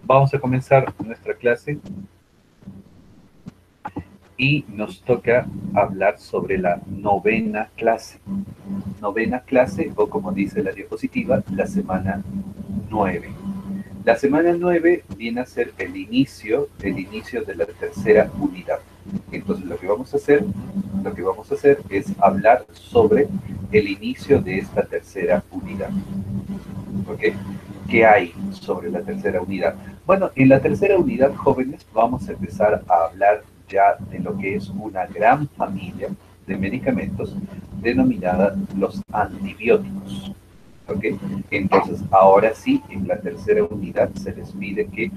Vamos a comenzar nuestra clase y nos toca hablar sobre la novena clase. Novena clase, o como dice la diapositiva, la semana 9. La semana 9 viene a ser el inicio de la tercera unidad. Entonces lo que vamos a hacer es hablar sobre el inicio de esta tercera unidad. ¿Ok? ¿Qué hay sobre la tercera unidad? Bueno, en la tercera unidad, jóvenes, vamos a empezar a hablar ya de lo que es una gran familia de medicamentos denominada los antibióticos. ¿Ok? Entonces, ahora sí, en la tercera unidad se les pide que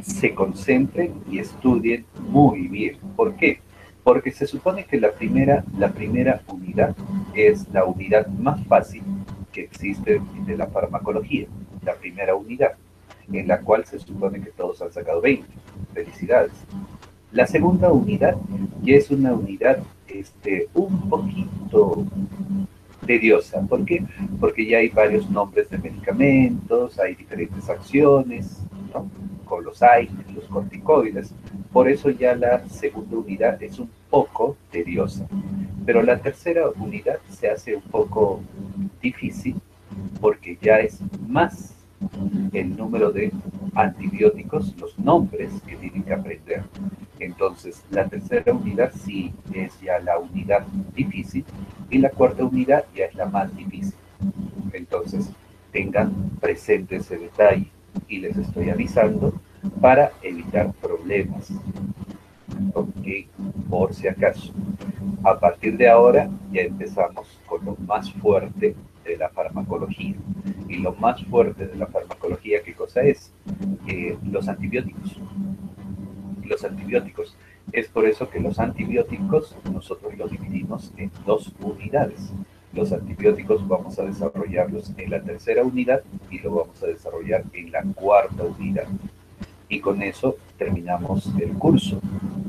se concentren y estudien muy bien. ¿Por qué? Porque se supone que la primera unidad es la unidad más fácil que existe de la farmacología, la primera unidad, en la cual se supone que todos han sacado 20. Felicidades. La segunda unidad ya es una unidad un poquito tediosa. ¿Por qué? Porque ya hay varios nombres de medicamentos, hay diferentes acciones, ¿no? Con los AINES, los corticoides. Por eso ya la segunda unidad es un poco tediosa. Pero la tercera unidad se hace un poco difícil porque ya es más el número de antibióticos, los nombres que tienen que aprender. Entonces, la tercera unidad sí es ya la unidad difícil y la cuarta unidad ya es la más difícil. Entonces, tengan presente ese detalle y les estoy avisando para evitar problemas. Ok, por si acaso. A partir de ahora ya empezamos con lo más fuerte de la farmacología. Y lo más fuerte de la farmacología, ¿qué cosa es? Los antibióticos. Los antibióticos. Es por eso que los antibióticos nosotros los dividimos en dos unidades. Los antibióticos vamos a desarrollarlos en la tercera unidad y lo vamos a desarrollar en la cuarta unidad. Y con eso terminamos el curso,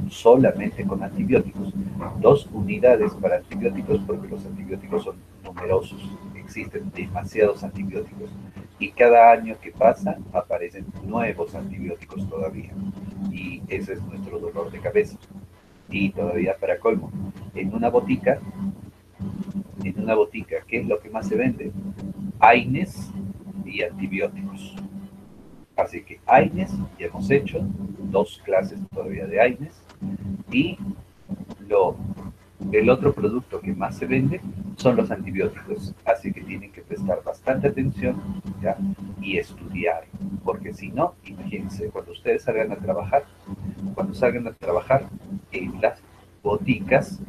solamente con antibióticos. Dos unidades para antibióticos porque los antibióticos son numerosos, existen demasiados antibióticos y cada año que pasa aparecen nuevos antibióticos todavía y ese es nuestro dolor de cabeza. Y todavía para colmo, en una botica, ¿qué es lo que más se vende? AINES y antibióticos. Así que AINES, ya hemos hecho dos clases todavía de AINES y lo, el otro producto que más se vende son los antibióticos. Así que tienen que prestar bastante atención, ¿ya? Y estudiar, porque si no, imagínense, cuando salgan a trabajar en las boticas,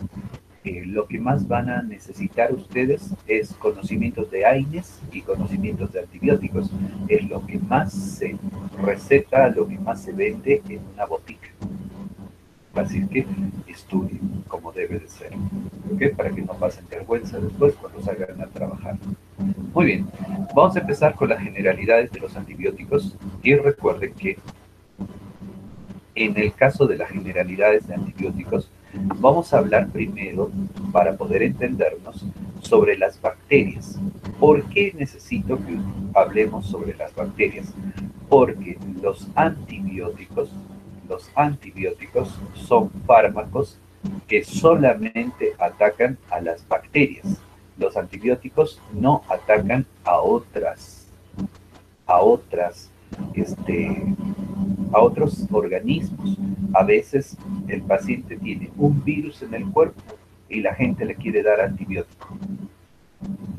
lo que más van a necesitar ustedes es conocimientos de AINES y conocimientos de antibióticos. Es lo que más se receta, lo que más se vende en una botica. Así que estudien como debe de ser, ¿ok? Para que no pasen vergüenza después cuando salgan a trabajar. Muy bien, vamos a empezar con las generalidades de los antibióticos y recuerden que en el caso de las generalidades de antibióticos, vamos a hablar primero, para poder entendernos, sobre las bacterias. ¿Por qué necesito que hablemos sobre las bacterias? Porque los antibióticos son fármacos que solamente atacan a las bacterias. Los antibióticos no atacan a otras, este, a otros organismos. A veces el paciente tiene un virus en el cuerpo y la gente le quiere dar antibiótico.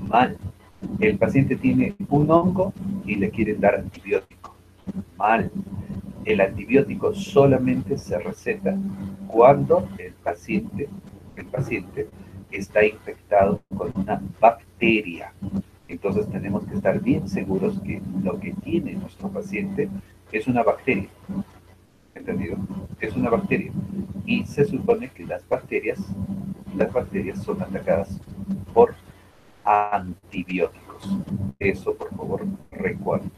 Mal. El paciente tiene un hongo y le quieren dar antibiótico. Mal. El antibiótico solamente se receta cuando el paciente está infectado con una bacteria. Entonces tenemos que estar bien seguros que lo que tiene nuestro paciente es una bacteria. ¿Entendido? Es una bacteria. Y se supone que las bacterias son atacadas por antibióticos. Eso, por favor, recuerden.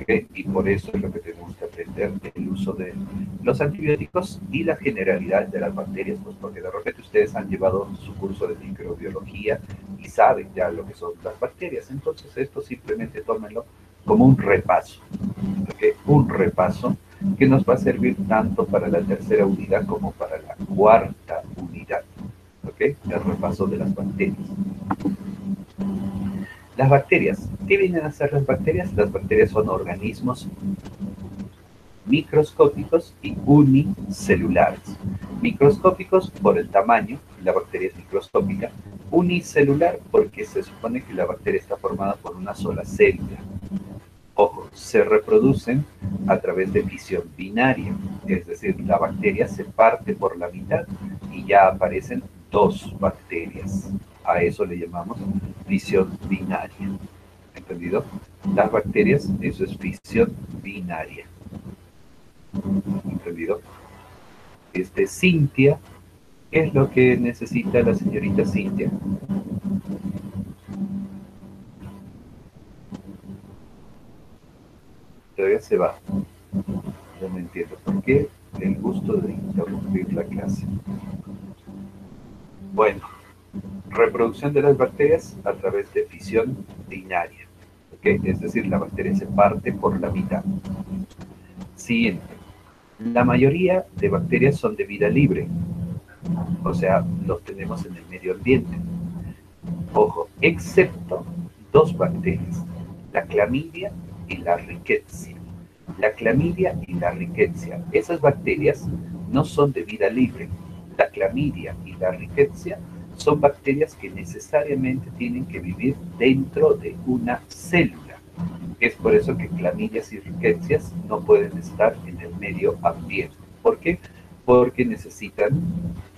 ¿Okay? Y por eso es lo que tenemos que aprender el uso de los antibióticos y las generalidades de las bacterias, pues porque de repente ustedes han llevado su curso de microbiología y saben ya lo que son las bacterias. Entonces esto simplemente tómenlo como un repaso. ¿ok? Un repaso que nos va a servir tanto para la tercera unidad como para la cuarta unidad, ¿ok? El repaso de las bacterias. Las bacterias, ¿qué vienen a hacer las bacterias? Las bacterias son organismos microscópicos y unicelulares. Microscópicos por el tamaño, la bacteria es microscópica. Unicelular porque se supone que la bacteria está formada por una sola célula. Ojo, se reproducen a través de fisión binaria, es decir, la bacteria se parte por la mitad y ya aparecen dos bacterias. A eso le llamamos fisión binaria. ¿Entendido? Las bacterias, eso es fisión binaria. ¿Entendido? Cintia, ¿qué es lo que necesita la señorita Cintia? Todavía se va. Yo no entiendo por qué el gusto de interrumpir la clase. Bueno, reproducción de las bacterias a través de fisión binaria. ¿Okay? Es decir, la bacteria se parte por la mitad. Siguiente. La mayoría de bacterias son de vida libre. O sea, los tenemos en el medio ambiente. Ojo, excepto dos bacterias, la clamidia y la rickettsia. La clamidia y la rickettsia, esas bacterias no son de vida libre. La clamidia y la rickettsia son bacterias que necesariamente tienen que vivir dentro de una célula. Es por eso que clamidias y rickettsias no pueden estar en el medio ambiente. ¿Por qué? Porque necesitan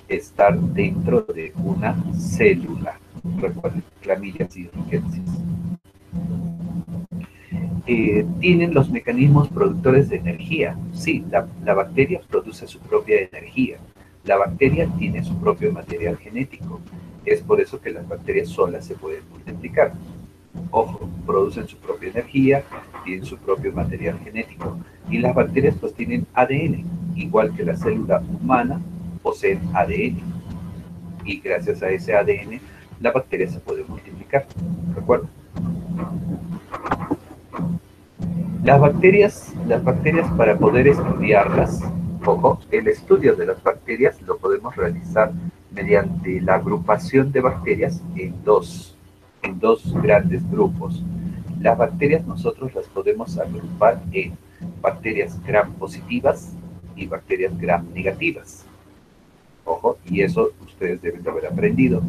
estar dentro de una célula. Recuerden, clamidias y rickettsia. Tienen los mecanismos productores de energía. Sí, la bacteria produce su propia energía. La bacteria tiene su propio material genético. Es por eso que las bacterias solas se pueden multiplicar. Ojo, producen su propia energía, tienen su propio material genético. Y las bacterias pues tienen ADN, igual que la célula humana poseen ADN. Y gracias a ese ADN, la bacteria se puede multiplicar. ¿Recuerdan? Las bacterias para poder estudiarlas, ojo, el estudio de las bacterias lo podemos realizar mediante la agrupación de bacterias en dos grandes grupos. Las bacterias nosotros las podemos agrupar en bacterias gram positivas y bacterias gram negativas. Ojo, y eso ustedes deben de haber aprendido.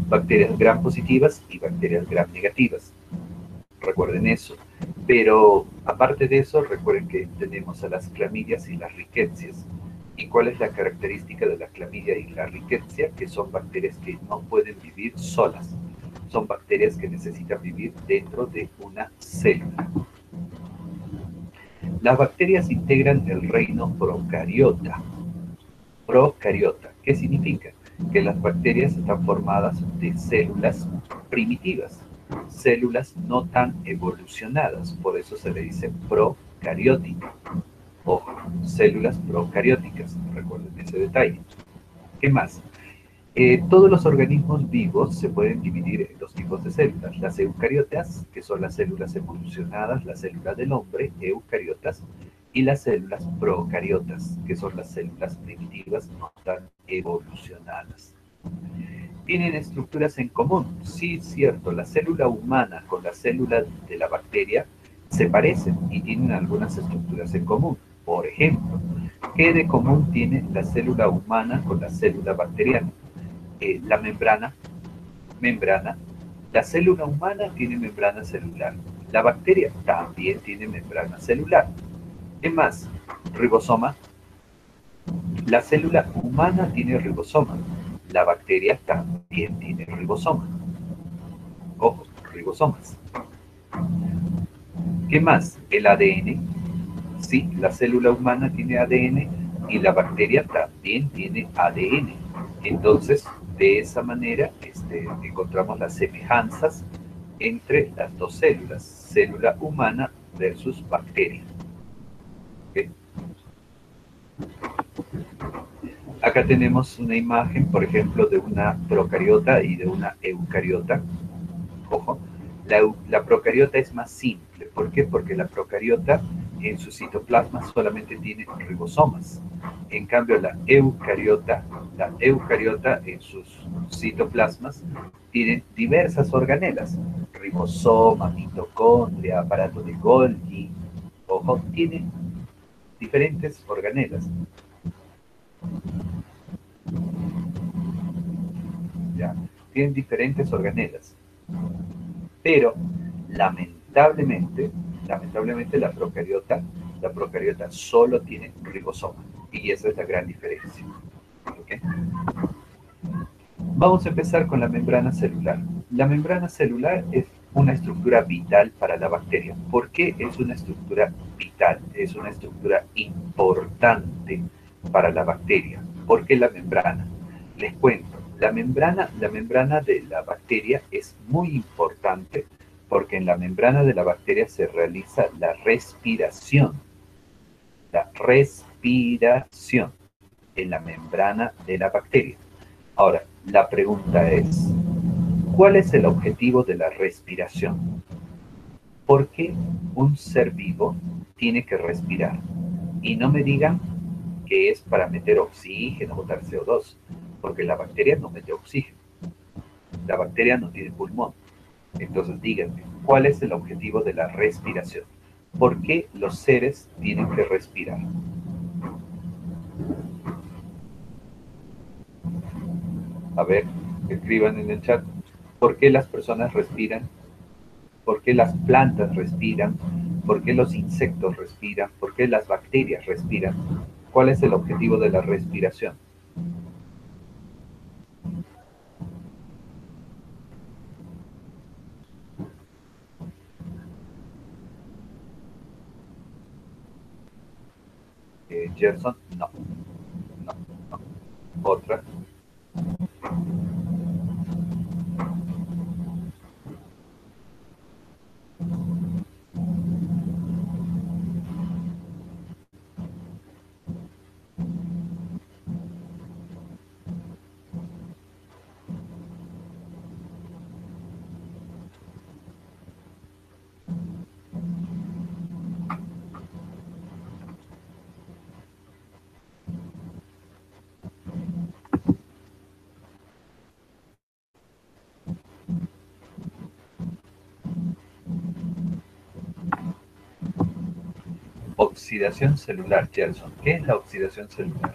Bacterias gram positivas y bacterias gram negativas. Recuerden eso. Pero aparte de eso, recuerden que tenemos a las clamidias y las rickettsias. ¿Y cuál es la característica de la clamidia y la rickettsia? Que son bacterias que no pueden vivir solas. Son bacterias que necesitan vivir dentro de una célula. Las bacterias integran el reino procariota. Procariota, ¿qué significa? Que las bacterias están formadas de células primitivas, células no tan evolucionadas, por eso se le dice procariótica. Ojo, células procarióticas, recuerden ese detalle. ¿Qué más? Todos los organismos vivos se pueden dividir en dos tipos de células. Las eucariotas, que son las células evolucionadas, la célula del hombre, eucariotas, y las células procariotas, que son las células primitivas no tan evolucionadas. ¿Tienen estructuras en común? Sí, cierto. La célula humana con la célula de la bacteria se parecen y tienen algunas estructuras en común. Por ejemplo, ¿qué de común tiene la célula humana con la célula bacteriana? La membrana. La célula humana tiene membrana celular. La bacteria también tiene membrana celular. ¿Qué más? Ribosoma. La célula humana tiene ribosoma. La bacteria también tiene ribosoma. Ojo, ribosomas. ¿Qué más? El ADN. Sí, la célula humana tiene ADN y la bacteria también tiene ADN. Entonces, de esa manera encontramos las semejanzas entre las dos células, célula humana versus bacteria. ¿Okay? Acá tenemos una imagen, por ejemplo, de una procariota y de una eucariota. Ojo, la procariota es más simple. ¿Por qué? Porque la procariota en su citoplasma solamente tiene ribosomas. En cambio, la eucariota en sus citoplasmas tiene diversas organelas, ribosoma, mitocondria, aparato de Golgi, ojo, tiene diferentes organelas. ¿Ya? Tienen diferentes organelas. Pero lamentablemente la procariota solo tiene ribosoma. Y esa es la gran diferencia. ¿Okay? Vamos a empezar con la membrana celular. La membrana celular es una estructura vital para la bacteria. ¿Por qué es una estructura vital? Es una estructura importante para la bacteria. ¿Por qué la membrana? Les cuento, la membrana de la bacteria es muy importante porque en la membrana de la bacteria se realiza la respiración. La respiración en la membrana de la bacteria. Ahora, la pregunta es, ¿cuál es el objetivo de la respiración? ¿Por qué un ser vivo tiene que respirar? Y no me digan que es para meter oxígeno, botar CO2, porque la bacteria no mete oxígeno. La bacteria no tiene pulmón. Entonces díganme, ¿cuál es el objetivo de la respiración? ¿Por qué los seres tienen que respirar? A ver, escriban en el chat. ¿Por qué las personas respiran? ¿Por qué las plantas respiran? ¿Por qué los insectos respiran? ¿Por qué las bacterias respiran? ¿Cuál es el objetivo de la respiración? Gerson, no, no, no. Otra. Oxidación celular, Gerson. ¿Qué es la oxidación celular?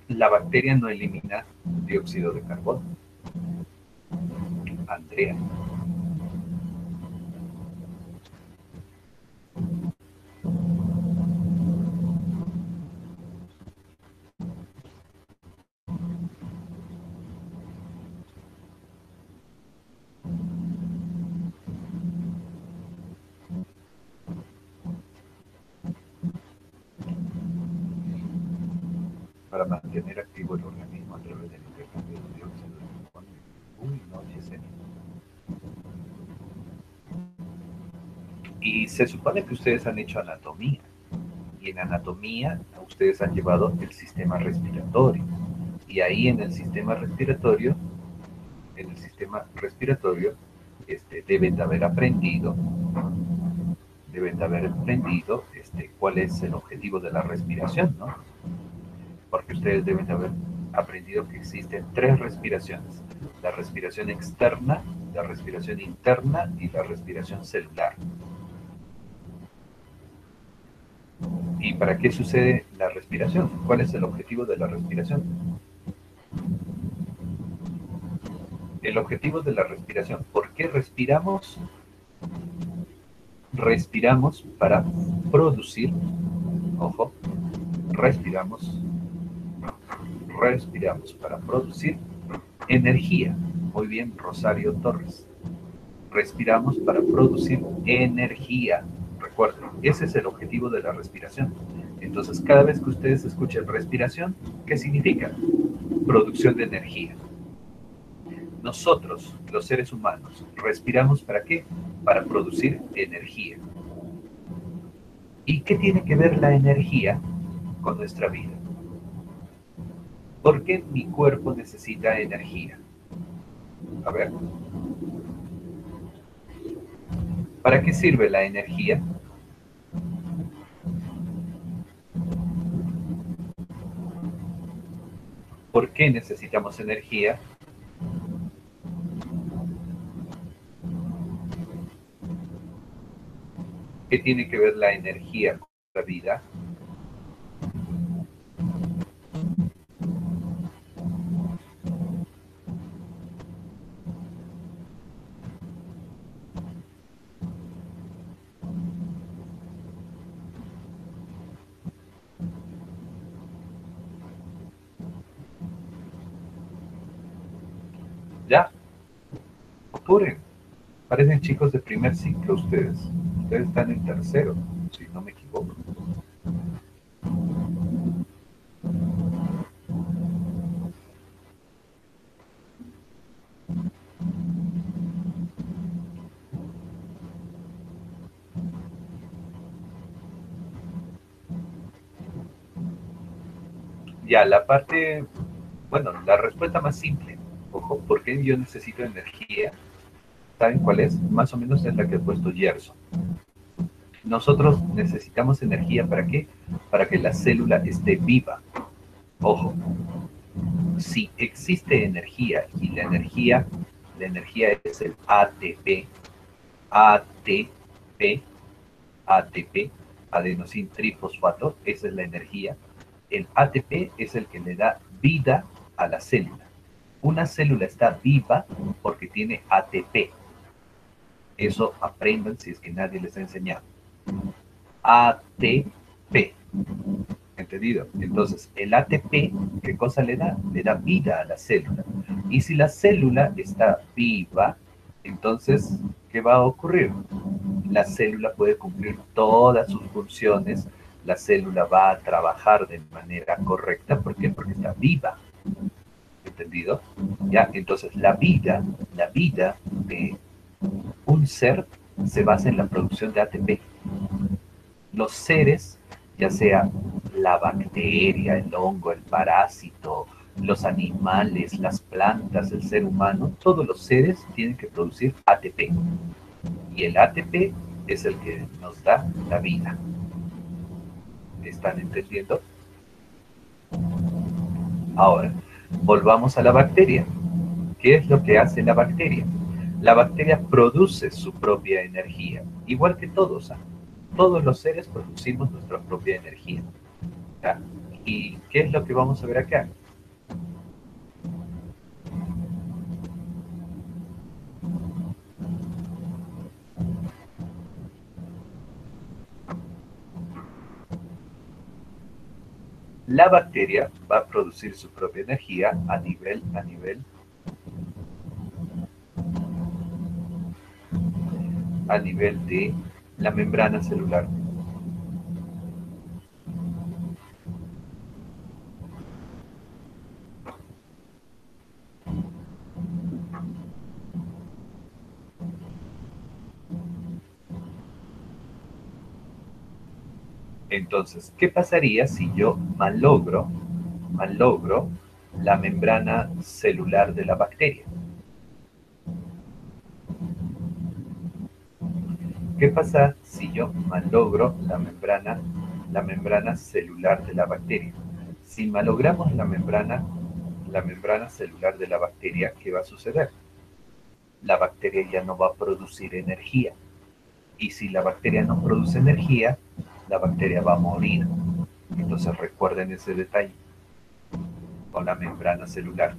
La bacteria no elimina dióxido de carbono. Andrea. Para mantener activo el organismo a través del intercambio de dióxido de carbono. Uy, no, Yesenia. Y se supone que ustedes han hecho anatomía. Y en anatomía ustedes han llevado el sistema respiratorio. Y ahí en el sistema respiratorio, deben de haber aprendido, cuál es el objetivo de la respiración, ¿no? Porque ustedes deben de haber aprendido que existen tres respiraciones: la respiración externa, la respiración interna y la respiración celular. ¿Y para qué sucede la respiración? ¿Cuál es el objetivo de la respiración? El objetivo de la respiración. ¿Por qué respiramos? Respiramos para producir, ojo, respiramos para producir energía. Muy bien, Rosario Torres. Respiramos para producir energía. Recuerden, ese es el objetivo de la respiración. Entonces, cada vez que ustedes escuchen respiración, ¿qué significa? Producción de energía. Nosotros, los seres humanos, respiramos ¿para qué? Para producir energía. ¿Y qué tiene que ver la energía con nuestra vida? ¿Por qué mi cuerpo necesita energía? A ver, ¿para qué sirve la energía? ¿Por qué necesitamos energía? ¿Qué tiene que ver la energía con la vida? Ya, ocurren. Parecen chicos de primer ciclo ustedes. Ustedes están en tercero, si no me equivoco. Ya, la parte, bueno, la respuesta más simple, ojo, ¿por qué yo necesito energía? ¿Saben cuál es? Más o menos es la que ha puesto Gerson. Nosotros necesitamos energía ¿para qué? Para que la célula esté viva. Ojo, si existe energía y la energía es el ATP, ATP, ATP, adenosín trifosfato, esa es la energía. El ATP es el que le da vida a la célula. Una célula está viva porque tiene ATP. Eso aprendan si es que nadie les ha enseñado. ATP. ¿Entendido? Entonces, el ATP, ¿qué cosa le da? Le da vida a la célula. Y si la célula está viva, entonces, ¿qué va a ocurrir? La célula puede cumplir todas sus funciones, la célula va a trabajar de manera correcta. ¿Por qué? Porque está viva. ¿Entendido? Ya, entonces la vida de un ser se basa en la producción de ATP. Los seres, ya sea la bacteria, el hongo, el parásito, los animales, las plantas, el ser humano, todos los seres tienen que producir ATP. Y el ATP es el que nos da la vida. ¿Están entendiendo? Ahora, volvamos a la bacteria. ¿Qué es lo que hace la bacteria? La bacteria produce su propia energía, igual que todos. ¿Ah? Todos los seres producimos nuestra propia energía. ¿Ya? ¿Y qué es lo que vamos a ver acá? La bacteria va a producir su propia energía a nivel de la membrana celular. Entonces, ¿qué pasaría si yo malogro la membrana celular de la bacteria? ¿Qué pasa si yo malogro la membrana celular de la bacteria? Si malogramos la membrana celular de la bacteria, ¿qué va a suceder? La bacteria ya no va a producir energía. Y si la bacteria no produce energía, la bacteria va a morir. Entonces recuerden ese detalle con la membrana celular.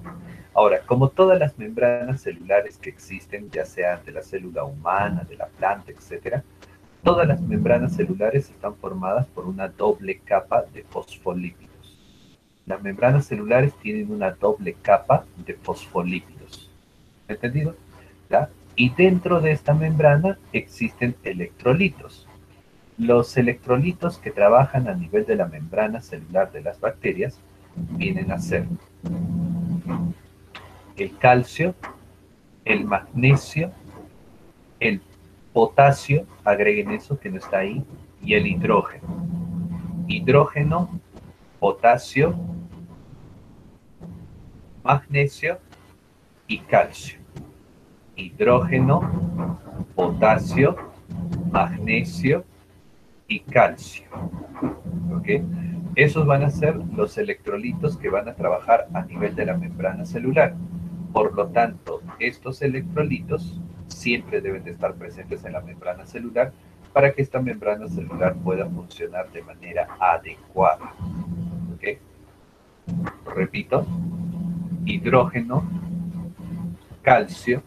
Ahora, como todas las membranas celulares que existen, ya sean de la célula humana, de la planta, etcétera, todas las membranas celulares están formadas por una doble capa de fosfolípidos. Las membranas celulares tienen una doble capa de fosfolípidos. ¿Entendido? ¿Ya? Y dentro de esta membrana existen electrolitos. Los electrolitos que trabajan a nivel de la membrana celular de las bacterias vienen a ser el calcio, el magnesio, el potasio, agreguen eso que no está ahí, y el hidrógeno. Hidrógeno, potasio, magnesio y calcio. Hidrógeno, potasio, magnesio y calcio. ¿Ok? Esos van a ser los electrolitos que van a trabajar a nivel de la membrana celular. Por lo tanto, estos electrolitos siempre deben de estar presentes en la membrana celular para que esta membrana celular pueda funcionar de manera adecuada. ¿Ok? Repito, hidrógeno, calcio,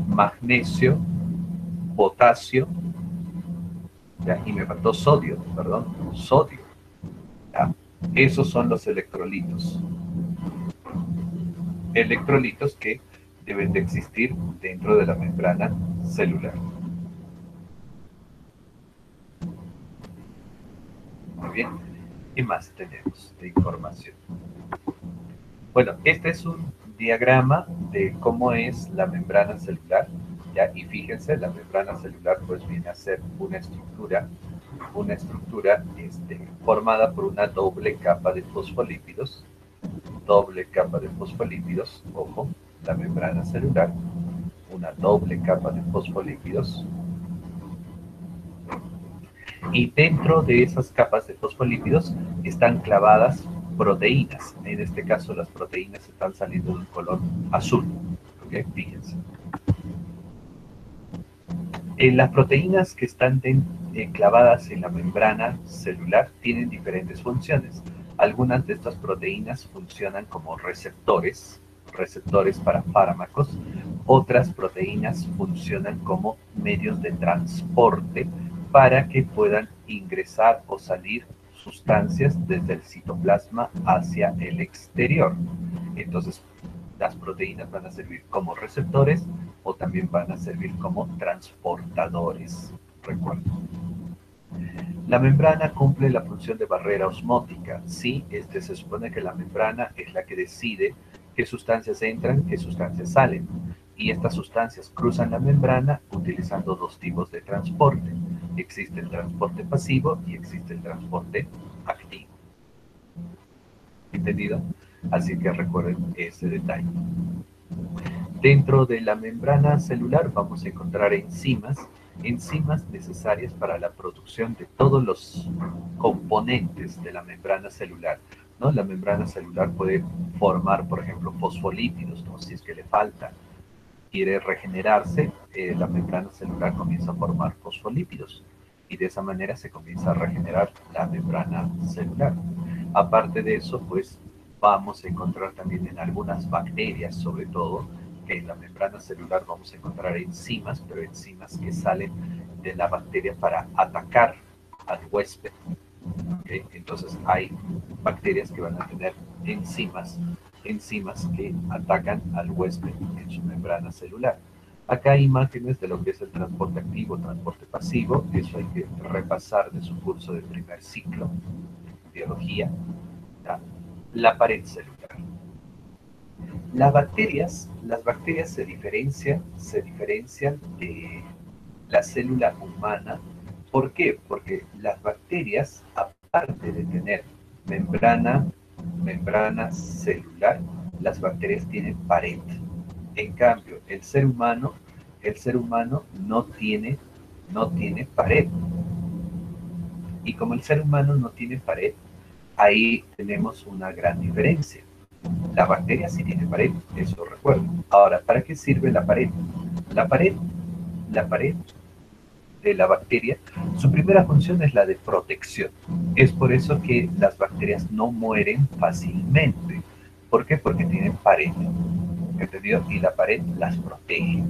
magnesio, potasio, ¿ya? Y me faltó sodio, perdón, sodio. ¿Ya? Esos son los electrolitos. Electrolitos que deben de existir dentro de la membrana celular. Muy bien. ¿Qué más tenemos de información? Bueno, este es un diagrama de cómo es la membrana celular, ¿ya? Y fíjense, la membrana celular pues viene a ser una estructura formada por una doble capa de fosfolípidos, ojo, la membrana celular, una doble capa de fosfolípidos, y dentro de esas capas de fosfolípidos están clavadas proteínas. En este caso las proteínas están saliendo de un color azul. ¿Okay? Fíjense. Las proteínas que están clavadas en la membrana celular tienen diferentes funciones. Algunas de estas proteínas funcionan como receptores para fármacos. Otras proteínas funcionan como medios de transporte para que puedan ingresar o salir sustancias desde el citoplasma hacia el exterior. Entonces, las proteínas van a servir como receptores o también van a servir como transportadores. Recuerden. La membrana cumple la función de barrera osmótica. Sí, se supone que la membrana es la que decide qué sustancias entran, qué sustancias salen. Y estas sustancias cruzan la membrana utilizando dos tipos de transporte. Existe el transporte pasivo y existe el transporte activo. ¿Entendido? Así que recuerden ese detalle. Dentro de la membrana celular vamos a encontrar enzimas necesarias para la producción de todos los componentes de la membrana celular, ¿no? La membrana celular puede formar, por ejemplo, fosfolípidos, ¿no? Si es que le falta, quiere regenerarse, la membrana celular comienza a formar fosfolípidos y de esa manera se comienza a regenerar la membrana celular. Aparte de eso, pues vamos a encontrar también en algunas bacterias, sobre todo, que en la membrana celular vamos a encontrar enzimas, pero enzimas que salen de la bacteria para atacar al huésped. ¿Okay? Entonces hay bacterias que van a tener enzimas que atacan al huésped en su membrana celular. Acá hay imágenes de lo que es el transporte activo, transporte pasivo, eso hay que repasar de su curso de primer ciclo, biología. ¿Ya? La pared celular. Las bacterias se diferencian de la célula humana. ¿Por qué? Porque las bacterias, aparte de tener membrana celular, las bacterias tienen pared. En cambio, el ser humano no tiene pared. Y como el ser humano no tiene pared, ahí tenemos una gran diferencia. La bacteria sí tiene pared, eso recuerdo. Ahora, ¿para qué sirve la pared? La pared de la bacteria, su primera función es la de protección. Es por eso que las bacterias no mueren fácilmente. ¿Por qué? Porque tienen pared. ¿Entendido? Y la pared las protege.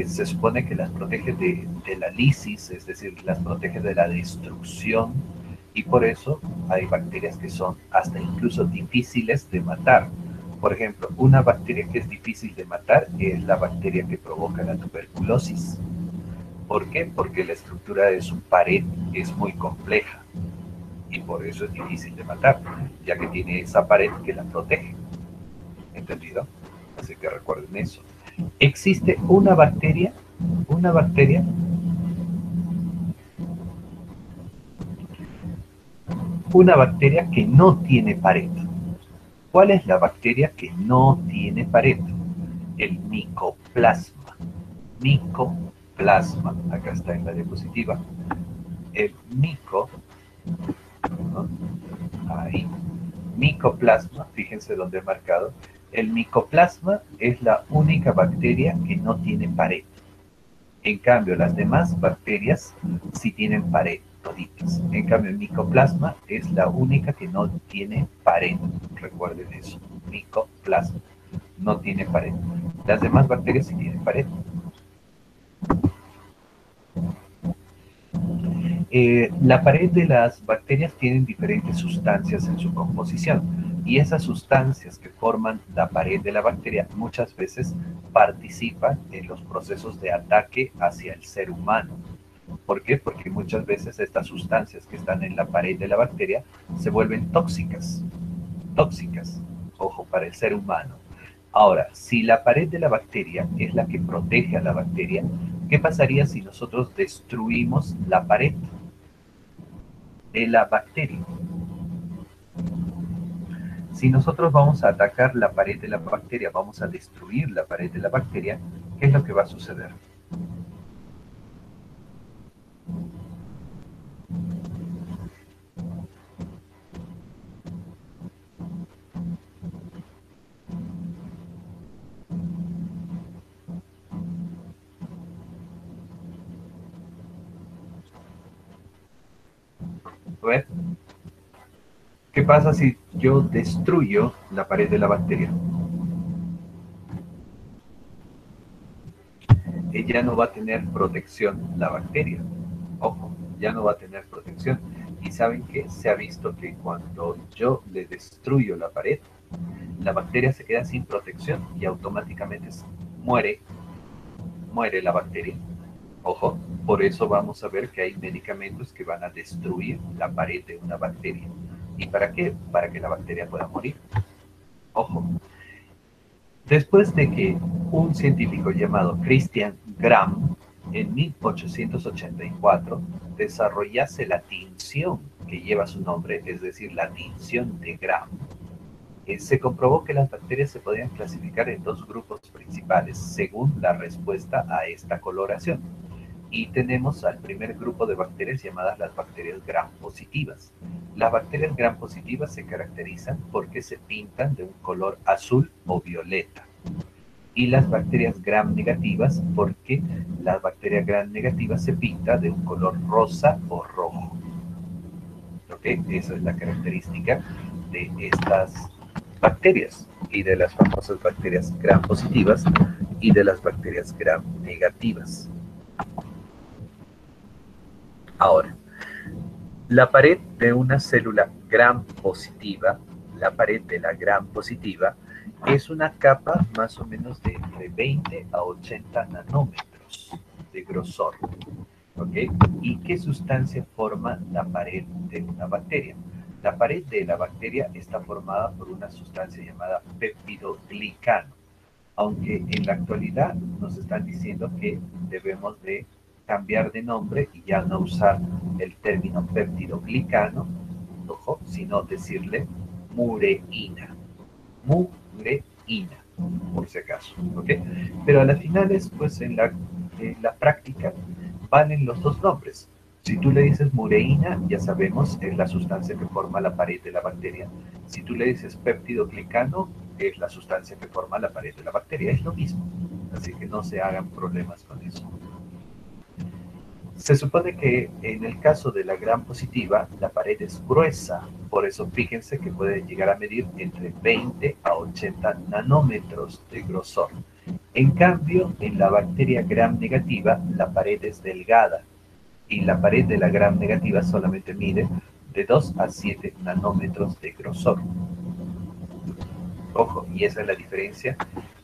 Se supone que las protege de la lisis, es decir, las protege de la destrucción, y por eso hay bacterias que son hasta incluso difíciles de matar. Por ejemplo, una bacteria que es difícil de matar es la bacteria que provoca la tuberculosis. ¿Por qué? Porque la estructura de su pared es muy compleja y por eso es difícil de matar, ya que tiene esa pared que la protege. ¿Entendido? Así que recuerden eso. Existe una bacteria que no tiene pared. ¿Cuál es la bacteria que no tiene pared? El micoplasma. Micoplasma, acá está en la diapositiva. El mico, ¿no? Ahí, micoplasma, fíjense dónde he marcado. El micoplasma es la única bacteria que no tiene pared. En cambio, las demás bacterias sí tienen pared, toditas. En cambio, el micoplasma es la única que no tiene pared. Recuerden eso, micoplasma no tiene pared. Las demás bacterias sí tienen pared. La pared de las bacterias tienen diferentes sustancias en su composición y esas sustancias que forman la pared de la bacteria muchas veces participan en los procesos de ataque hacia el ser humano. ¿Por qué? Porque muchas veces estas sustancias que están en la pared de la bacteria se vuelven tóxicas, tóxicas, ojo, para el ser humano. Ahora, si la pared de la bacteria es la que protege a la bacteria, ¿qué pasaría si nosotros destruimos la pared de la bacteria? Si nosotros vamos a atacar la pared de la bacteria, vamos a destruir la pared de la bacteria, ¿qué es lo que va a suceder? A ver, ¿qué pasa si yo destruyo la pared de la bacteria? Ella no va a tener protección, la bacteria. Ojo, ya no va a tener protección. Y saben que se ha visto que cuando yo le destruyo la pared, la bacteria se queda sin protección y automáticamente muere, muere la bacteria. Ojo, por eso vamos a ver que hay medicamentos que van a destruir la pared de una bacteria. ¿Y para qué? Para que la bacteria pueda morir. Ojo. Después de que un científico llamado Christian Gram en 1884 desarrollase la tinción que lleva su nombre, es decir, la tinción de Gram, se comprobó que las bacterias se podían clasificar en dos grupos principales según la respuesta a esta coloración. Y tenemos al primer grupo de bacterias llamadas las bacterias gram positivas. Las bacterias gram positivas se caracterizan porque se pintan de un color azul o violeta. Y las bacterias gram negativas porque la bacteria gram negativa se pinta de un color rosa o rojo. ¿Ok? Esa es la característica de estas bacterias y de las famosas bacterias gram positivas y de las bacterias gram negativas. Ahora, la pared de una célula gram positiva, la pared de la gram positiva, es una capa más o menos de entre 20 a 80 nanómetros de grosor. ¿Ok? ¿Y qué sustancia forma la pared de una bacteria? La pared de la bacteria está formada por una sustancia llamada peptidoglicano, aunque en la actualidad nos están diciendo que debemos de cambiar de nombre y ya no usar el término peptidoglicano, ojo, sino decirle mureína. Mureína, por si acaso, ¿ok? Pero a las finales, pues en la práctica, valen los dos nombres. Si tú le dices mureína, ya sabemos, es la sustancia que forma la pared de la bacteria. Si tú le dices peptidoglicano, es la sustancia que forma la pared de la bacteria. Es lo mismo. Así que no se hagan problemas con eso. Se supone que en el caso de la gram positiva, la pared es gruesa. Por eso fíjense que puede llegar a medir entre 20 a 80 nanómetros de grosor. En cambio, en la bacteria gram negativa, la pared es delgada. Y la pared de la gram negativa solamente mide de 2 a 7 nanómetros de grosor. Ojo, y esa es la diferencia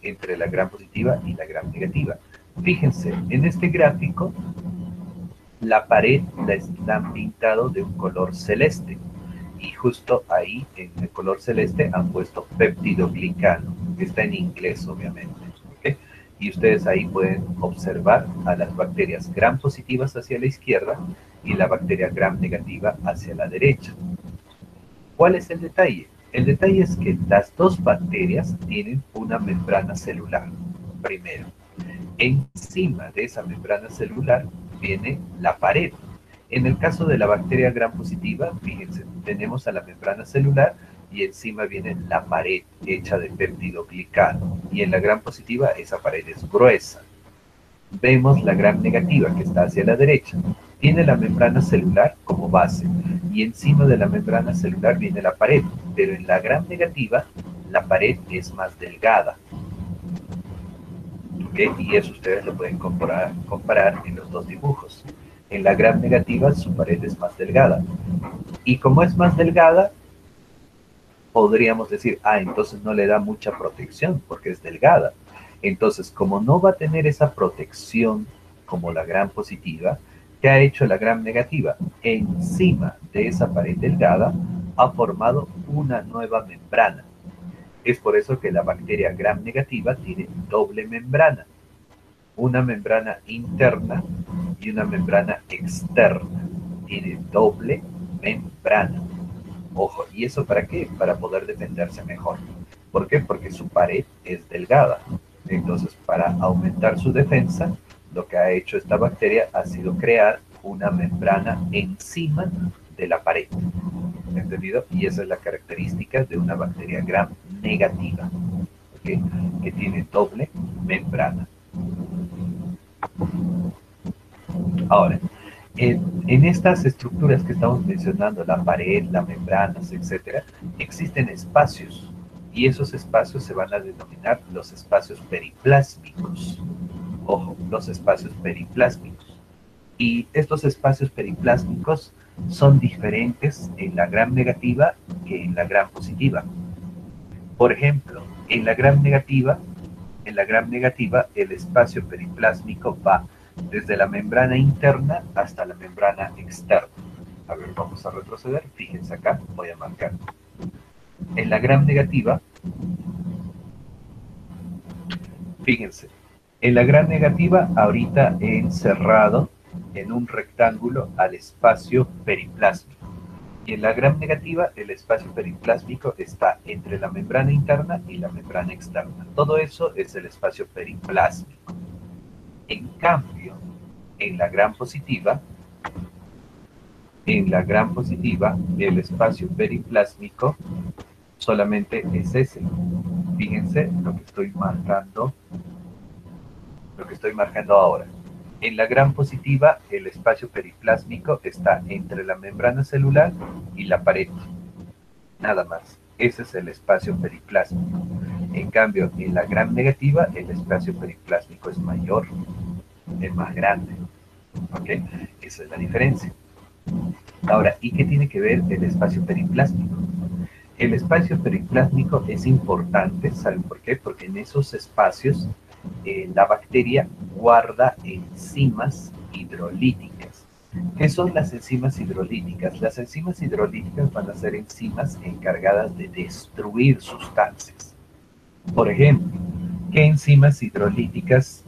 entre la gram positiva y la gram negativa. Fíjense, en este gráfico, la pared la están pintado de un color celeste. Y justo ahí, en el color celeste, han puesto peptidoglicano, que está en inglés, obviamente. ¿Okay? Y ustedes ahí pueden observar a las bacterias gram positivas hacia la izquierda y la bacteria gram negativa hacia la derecha. ¿Cuál es el detalle? El detalle es que las dos bacterias tienen una membrana celular, primero. Encima de esa membrana celular viene la pared. En el caso de la bacteria gram positiva, fíjense, tenemos a la membrana celular y encima viene la pared hecha de peptidoglicano. Y en la gram positiva esa pared es gruesa. Vemos la gram negativa que está hacia la derecha. Tiene la membrana celular como base y encima de la membrana celular viene la pared, pero en la gram negativa la pared es más delgada. ¿Okay? Y eso ustedes lo pueden comparar en los dos dibujos. En la gram negativa su pared es más delgada. Y como es más delgada, podríamos decir, entonces no le da mucha protección porque es delgada. Entonces, como no va a tener esa protección como la gram positiva, ¿qué ha hecho la gram negativa? Encima de esa pared delgada ha formado una nueva membrana. Es por eso que la bacteria gram negativa tiene doble membrana. Una membrana interna y una membrana externa. Tiene doble membrana. Ojo, ¿y eso para qué? Para poder defenderse mejor. ¿Por qué? Porque su pared es delgada. Entonces, para aumentar su defensa, lo que ha hecho esta bacteria ha sido crear una membrana encima de la pared. ¿Entendido? Y esa es la característica de una bacteria gram negativa, ¿okay? Que tiene doble membrana. Ahora, en estas estructuras que estamos mencionando, la pared, las membranas, etc., existen espacios y esos espacios se van a denominar los espacios periplásmicos. Ojo, los espacios periplásmicos. Y estos espacios periplásmicos son diferentes en la gram negativa que en la gram positiva. Por ejemplo, en la gram negativa el espacio periplásmico va desde la membrana interna hasta la membrana externa. A ver, vamos a retroceder. Fíjense acá, voy a marcar. En la gram negativa, fíjense, en la gram negativa ahorita he encerrado en un rectángulo al espacio periplásmico. Y en la gram negativa el espacio periplásmico está entre la membrana interna y la membrana externa. Todo eso es el espacio periplásmico. En cambio, en la gram positiva, el espacio periplásmico solamente es ese. Fíjense lo que estoy marcando ahora. En la gram positiva, el espacio periplásmico está entre la membrana celular y la pared. Nada más. Ese es el espacio periplásmico. En cambio, en la gram negativa, el espacio periplásmico es mayor, es más grande. ¿Ok? Esa es la diferencia. Ahora, ¿y qué tiene que ver el espacio periplásmico? El espacio periplásmico es importante, ¿saben por qué? Porque en esos espacios la bacteria guarda enzimas hidrolíticas. ¿Qué son las enzimas hidrolíticas? Las enzimas hidrolíticas van a ser enzimas encargadas de destruir sustancias. Por ejemplo, ¿qué enzimas hidrolíticas,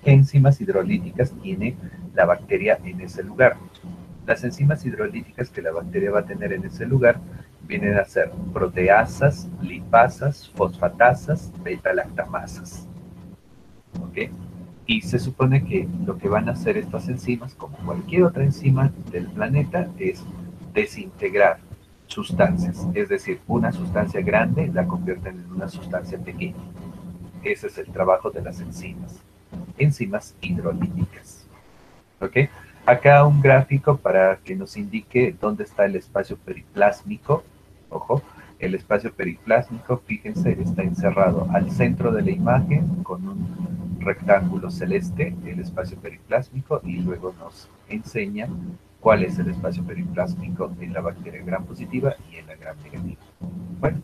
qué enzimas hidrolíticas tiene la bacteria en ese lugar? Las enzimas hidrolíticas que la bacteria va a tener en ese lugar vienen a ser proteasas, lipasas, fosfatasas, beta-lactamasas. ¿Ok? Y se supone que lo que van a hacer estas enzimas, como cualquier otra enzima del planeta, es desintegrar sustancias. Es decir, una sustancia grande la convierten en una sustancia pequeña. Ese es el trabajo de las enzimas. Enzimas hidrolíticas. ¿Ok? Acá un gráfico para que nos indique dónde está el espacio periplásmico. Ojo, el espacio periplásmico, fíjense, está encerrado al centro de la imagen con un rectángulo celeste, el espacio periplásmico, y luego nos enseña cuál es el espacio periplásmico en la bacteria gram positiva y en la gram negativa. Bueno,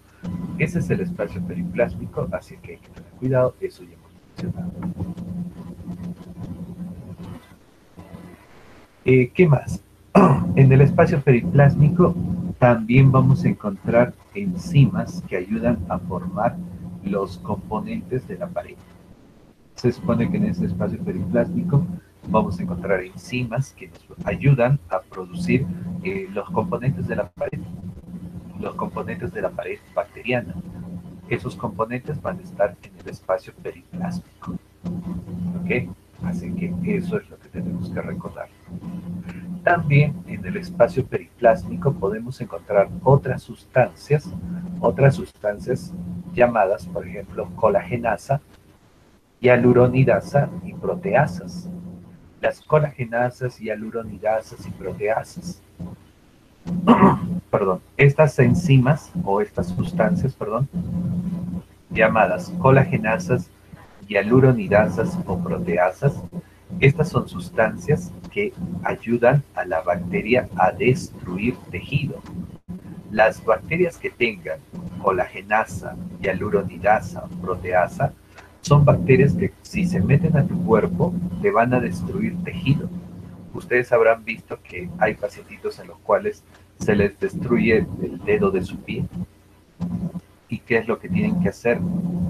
ese es el espacio periplásmico, así que hay que tener cuidado, eso ya hemos mencionado. ¿Qué más? En el espacio periplásmico también vamos a encontrar enzimas que ayudan a formar los componentes de la pared. Se supone que en este espacio periplásmico vamos a encontrar enzimas que nos ayudan a producir los componentes de la pared. los componentes de la pared bacteriana. Esos componentes van a estar en el espacio periplásmico. ¿Ok? Así que eso es lo que tenemos que recordar. También en el espacio periplásmico podemos encontrar otras sustancias llamadas, por ejemplo, colagenasa, hialuronidasa y proteasas. Las colagenasas, hialuronidasas y proteasas, perdón, estas enzimas o estas sustancias, perdón, llamadas colagenasas, hialuronidasas o proteasas, estas son sustancias que ayudan a la bacteria a destruir tejido. Las bacterias que tengan colagenasa, hialuronidasa, proteasa, son bacterias que si se meten a tu cuerpo te van a destruir tejido. Ustedes habrán visto que hay pacientitos en los cuales se les destruye el dedo de su pie. ¿Y qué es lo que tienen que hacer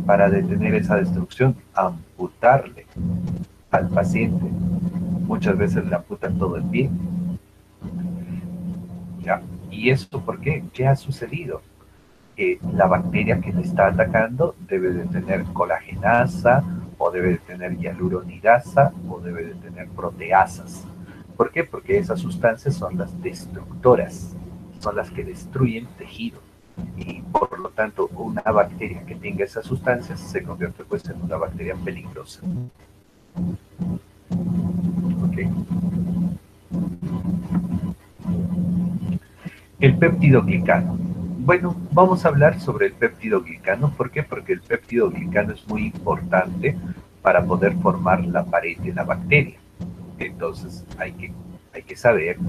para detener esa destrucción? Amputarle al paciente. Muchas veces le amputan todo el pie. ¿Ya? ¿Y esto por qué? ¿Qué ha sucedido? La bacteria que le está atacando debe de tener colagenasa, o debe de tener hialuronidasa, o debe de tener proteasas. ¿Por qué? Porque esas sustancias son las destructoras, son las que destruyen tejido. Y por lo tanto, una bacteria que tenga esas sustancias se convierte pues en una bacteria peligrosa. Okay. El péptido glicano. Bueno, vamos a hablar sobre el péptido glicano. ¿Por qué? Porque el péptido glicano es muy importante para poder formar la pared de la bacteria. Entonces hay que saber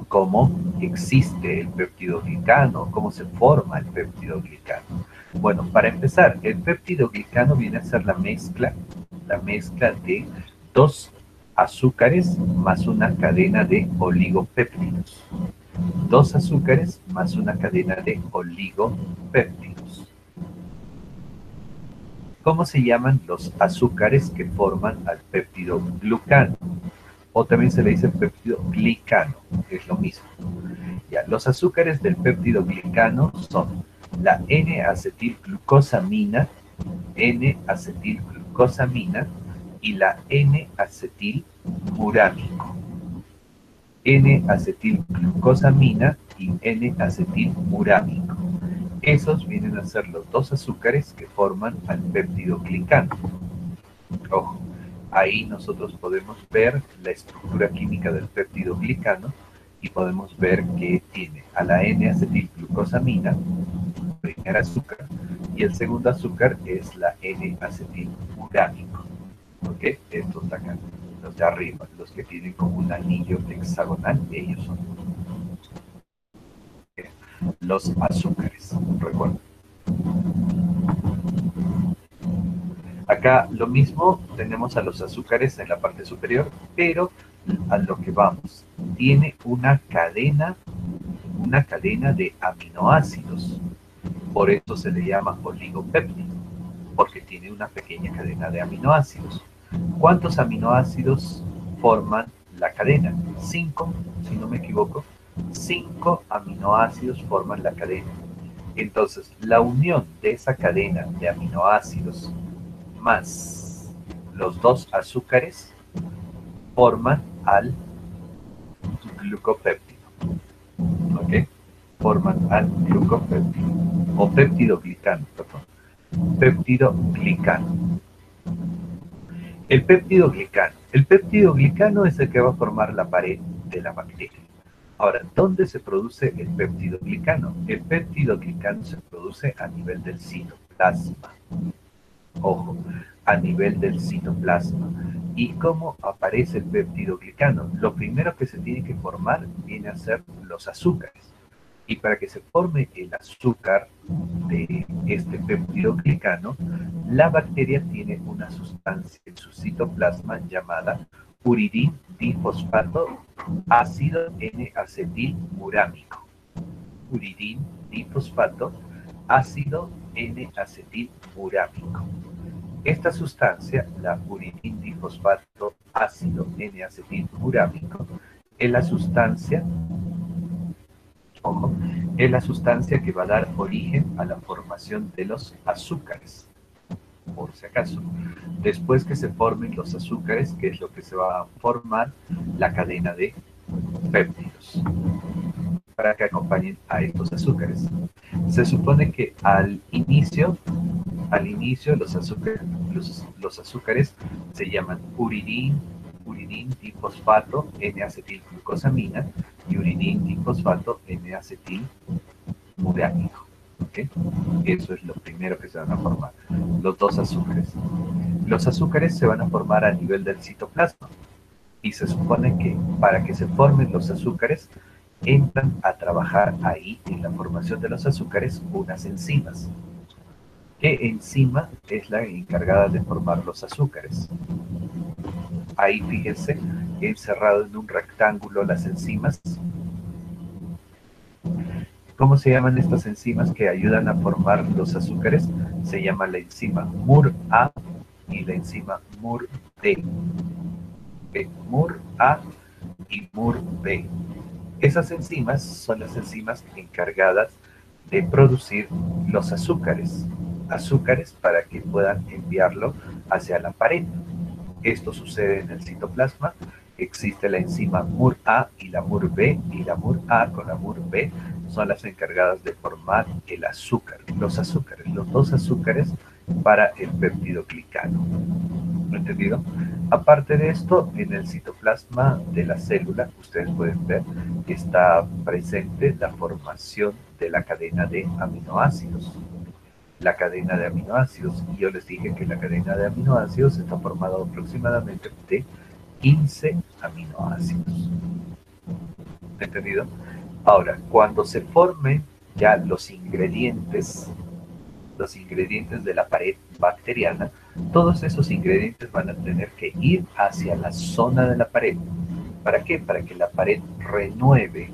cómo existe el péptido glicano, cómo se forma el péptido glicano. Bueno, para empezar, el péptido glicano viene a ser la mezcla de dos azúcares más una cadena de oligopéptidos. Dos azúcares más una cadena de oligopéptidos. ¿Cómo se llaman los azúcares que forman al péptido glucano? O también se le dice péptido glicano, que es lo mismo. Ya, los azúcares del péptido glicano son la N-acetilglucosamina, N-acetilglucosamina y la N-acetilmurámico. N-acetilglucosamina y N-acetilmurámico. Esos vienen a ser los dos azúcares que forman al péptido glicano. Ojo, ahí nosotros podemos ver la estructura química del péptido glicano y podemos ver que tiene a la N-acetilglucosamina, el primer azúcar, y el segundo azúcar es la N-acetilmurámico. ¿Ok? Estos de acá, los de arriba, los que tienen como un anillo hexagonal, ellos son los azúcares, recuerden. Acá lo mismo, tenemos a los azúcares en la parte superior, pero a lo que vamos, tiene una cadena de aminoácidos. Por eso se le llama oligopéptido, porque tiene una pequeña cadena de aminoácidos. ¿Cuántos aminoácidos forman la cadena? 5, si no me equivoco. 5 aminoácidos forman la cadena. Entonces, la unión de esa cadena de aminoácidos más los dos azúcares forman al glucopéptido. ¿Ok? Forman al glucopéptido. O péptido glicano, perdón. Péptido glicano. El péptido glicano. El péptido glicano es el que va a formar la pared de la bacteria. Ahora, ¿dónde se produce el péptido glicano? El péptido glicano se produce a nivel del citoplasma. Ojo, a nivel del citoplasma. ¿Y cómo aparece el péptido glicano? Lo primero que se tiene que formar viene a ser los azúcares. Y para que se forme el azúcar de este péptido glicano, la bacteria tiene una sustancia en su citoplasma llamada uridín difosfato ácido N-acetilmurámico. Uridín difosfato ácido N-acetilmurámico. Esta sustancia, la uridín difosfato ácido N-acetilmurámico, es la sustancia, ojo, Es la sustancia que va a dar origen a la formación de los azúcares, por si acaso. Después que se formen los azúcares, que es lo que se va a formar, la cadena de péptidos, para que acompañen a estos azúcares. Se supone que al inicio los azúcares se llaman uridín, difosfato, N-acetilglucosamina y uridín, difosfato, N-acetilmuránico. ¿Okay? Eso es lo primero que se van a formar, los dos azúcares. Los azúcares se van a formar a nivel del citoplasma y se supone que para que se formen los azúcares entran a trabajar ahí en la formación de los azúcares unas enzimas. ¿Qué enzima es la encargada de formar los azúcares? Ahí fíjense, encerrado en un rectángulo las enzimas. ¿Cómo se llaman estas enzimas que ayudan a formar los azúcares? Se llama la enzima MUR-A y la enzima MUR-B. MUR-A y MUR-B. Esas enzimas son las enzimas encargadas de producir los azúcares para que puedan enviarlo hacia la pared. Esto sucede en el citoplasma. Existe la enzima MUR-A y la MUR-B, y la MUR-A con la MUR-B son las encargadas de formar el azúcar, los dos azúcares para el peptidoglicano. ¿No entendido? Aparte de esto, en el citoplasma de la célula, ustedes pueden ver que está presente la formación de la cadena de aminoácidos. La cadena de aminoácidos, y yo les dije que la cadena de aminoácidos está formada aproximadamente de 15 aminoácidos. ¿Entendido? Ahora, cuando se formen ya los ingredientes de la pared bacteriana, todos esos ingredientes van a tener que ir hacia la zona de la pared. ¿Para qué? Para que la pared renueve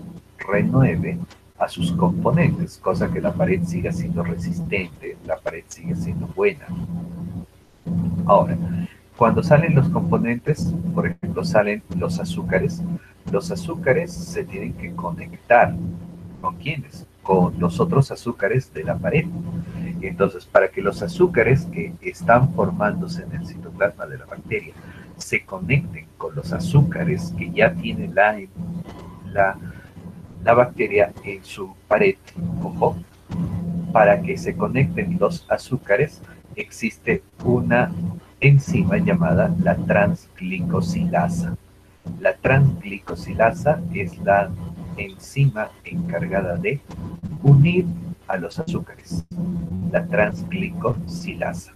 a sus componentes, cosa que la pared siga siendo resistente, la pared siga siendo buena. Ahora, cuando salen los componentes, por ejemplo, salen los azúcares se tienen que conectar. ¿Con quiénes? Con los otros azúcares de la pared. Entonces, para que los azúcares que están formándose en el citoplasma de la bacteria se conecten con los azúcares que ya tiene la bacteria en su pared, ojo, para que se conecten los azúcares, existe una enzima llamada la transglicosilasa. La transglicosilasa es la enzima encargada de unir a los azúcares, la transglicosilasa.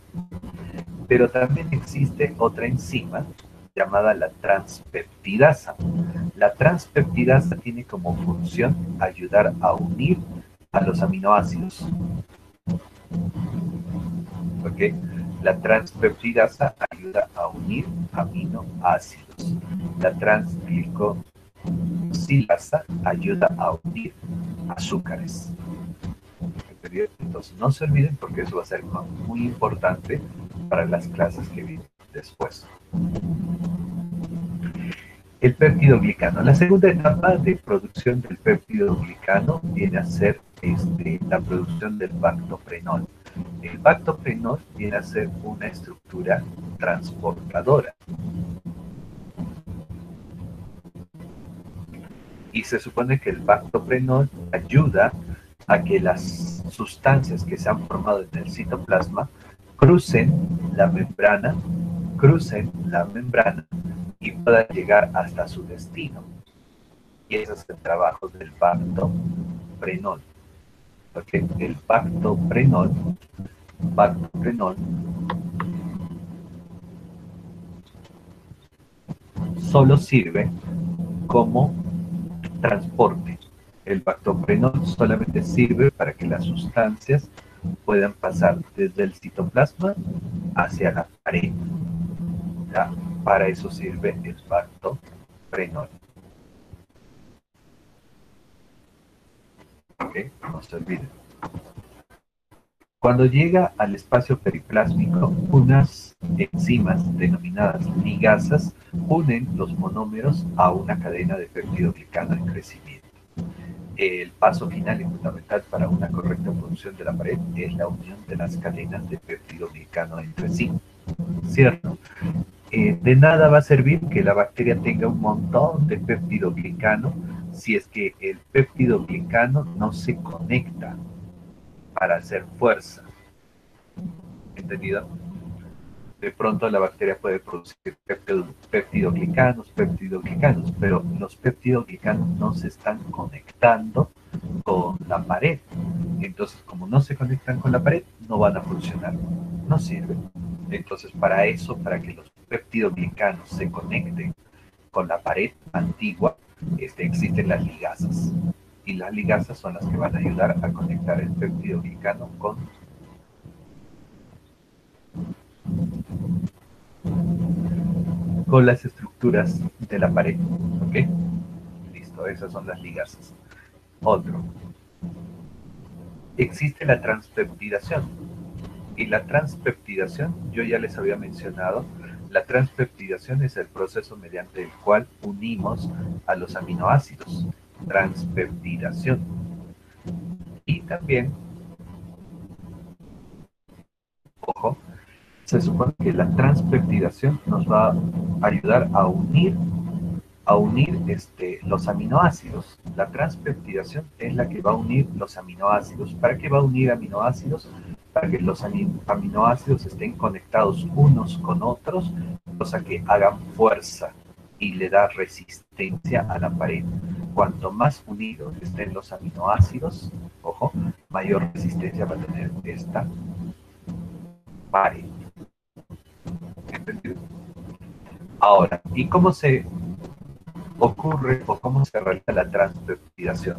Pero también existe otra enzima llamada la transpeptidasa. La transpeptidasa tiene como función ayudar a unir a los aminoácidos. ¿Ok? La transpeptidasa ayuda a unir aminoácidos. La transglicosilasa ayuda a unir azúcares. Entonces no se olviden porque eso va a ser muy importante para las clases que vienen después. El peptidoglicano. La segunda etapa de producción del peptidoglicano viene a ser la producción del bactoprenol. El bactoprenol viene a ser una estructura transportadora. Y se supone que el bactoprenol ayuda a que las sustancias que se han formado en el citoplasma crucen la membrana y puedan llegar hasta su destino. Y ese es el trabajo del bactoprenol. Porque el bactoprenol solo sirve como transporte. El bactoprenol solamente sirve para que las sustancias puedan pasar desde el citoplasma hacia la pared. ¿Ya? Para eso sirve el bactoprenol. ¿Ok? No se olviden. Cuando llega al espacio periplásmico, unas enzimas denominadas ligasas unen los monómeros a una cadena de peptidoglicano en crecimiento. El paso final y fundamental para una correcta función de la pared es la unión de las cadenas de peptidoglicano entre sí, ¿cierto? De nada va a servir que la bacteria tenga un montón de peptidoglicano si es que el peptidoglicano no se conecta para hacer fuerza. ¿Entendido? De pronto la bacteria puede producir peptidoglicanos, pero los peptidoglicanos no se están conectando con la pared. Entonces, como no se conectan con la pared, no van a funcionar, no sirven. Entonces, para eso, para que los peptidoglicanos se conecten con la pared antigua, existen las ligasas. Y las ligasas son las que van a ayudar a conectar el peptidoglicano con las estructuras de la pared. ¿Ok? Listo, esas son las ligasas. Otro. Existe la transpeptidación. Y la transpeptidación, yo ya les había mencionado, la transpeptidación es el proceso mediante el cual unimos a los aminoácidos. Transpeptidación. Y también, ojo, se supone que la transpeptidación nos va a ayudar a unir los aminoácidos. La transpeptidación es la que va a unir los aminoácidos. ¿Para qué va a unir aminoácidos? Para que los aminoácidos estén conectados unos con otros, cosa que hagan fuerza y le da resistencia a la pared. Cuanto más unidos estén los aminoácidos, ojo, mayor resistencia va a tener esta pared. ¿Entendido? Ahora, ¿y cómo se ocurre o cómo se realiza la transpeptidación?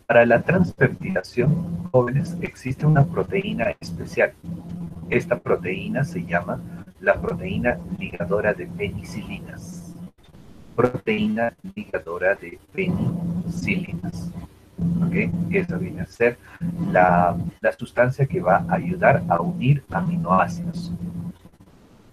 Para la transpeptidación, jóvenes, existe una proteína especial. Esta proteína se llama la proteína ligadora de penicilinas. Proteína ligadora de penicilinas. ¿Ok? Esa viene a ser la sustancia que va a ayudar a unir aminoácidos.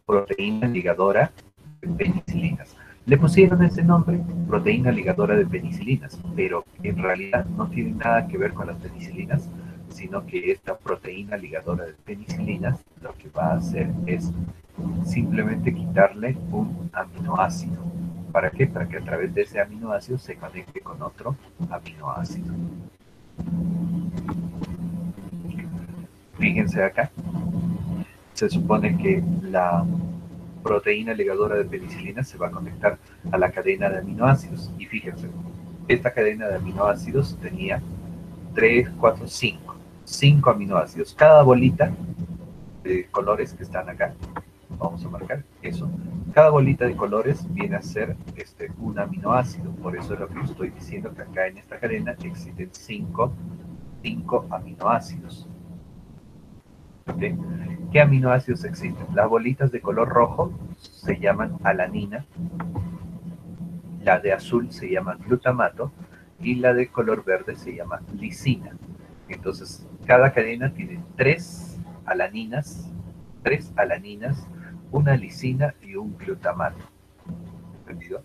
Proteína ligadora de penicilinas. Le pusieron ese nombre, proteína ligadora de penicilinas, pero en realidad no tiene nada que ver con las penicilinas, sino que esta proteína ligadora de penicilinas lo que va a hacer es simplemente quitarle un aminoácido. ¿Para qué? Para que a través de ese aminoácido se conecte con otro aminoácido. Fíjense acá, se supone que la proteína ligadora de penicilina se va a conectar a la cadena de aminoácidos. Y fíjense, esta cadena de aminoácidos tenía 3, 4, 5. 5 aminoácidos. Cada bolita de colores que están acá, vamos a marcar eso. Cada bolita de colores viene a ser un aminoácido. Por eso es lo que estoy diciendo, que acá en esta cadena existen 5 aminoácidos. ¿Okay? ¿Qué aminoácidos existen? Las bolitas de color rojo se llaman alanina, la de azul se llama glutamato y la de color verde se llama lisina. Entonces, cada cadena tiene 3 alaninas, una lisina y un glutamato. ¿Entendido?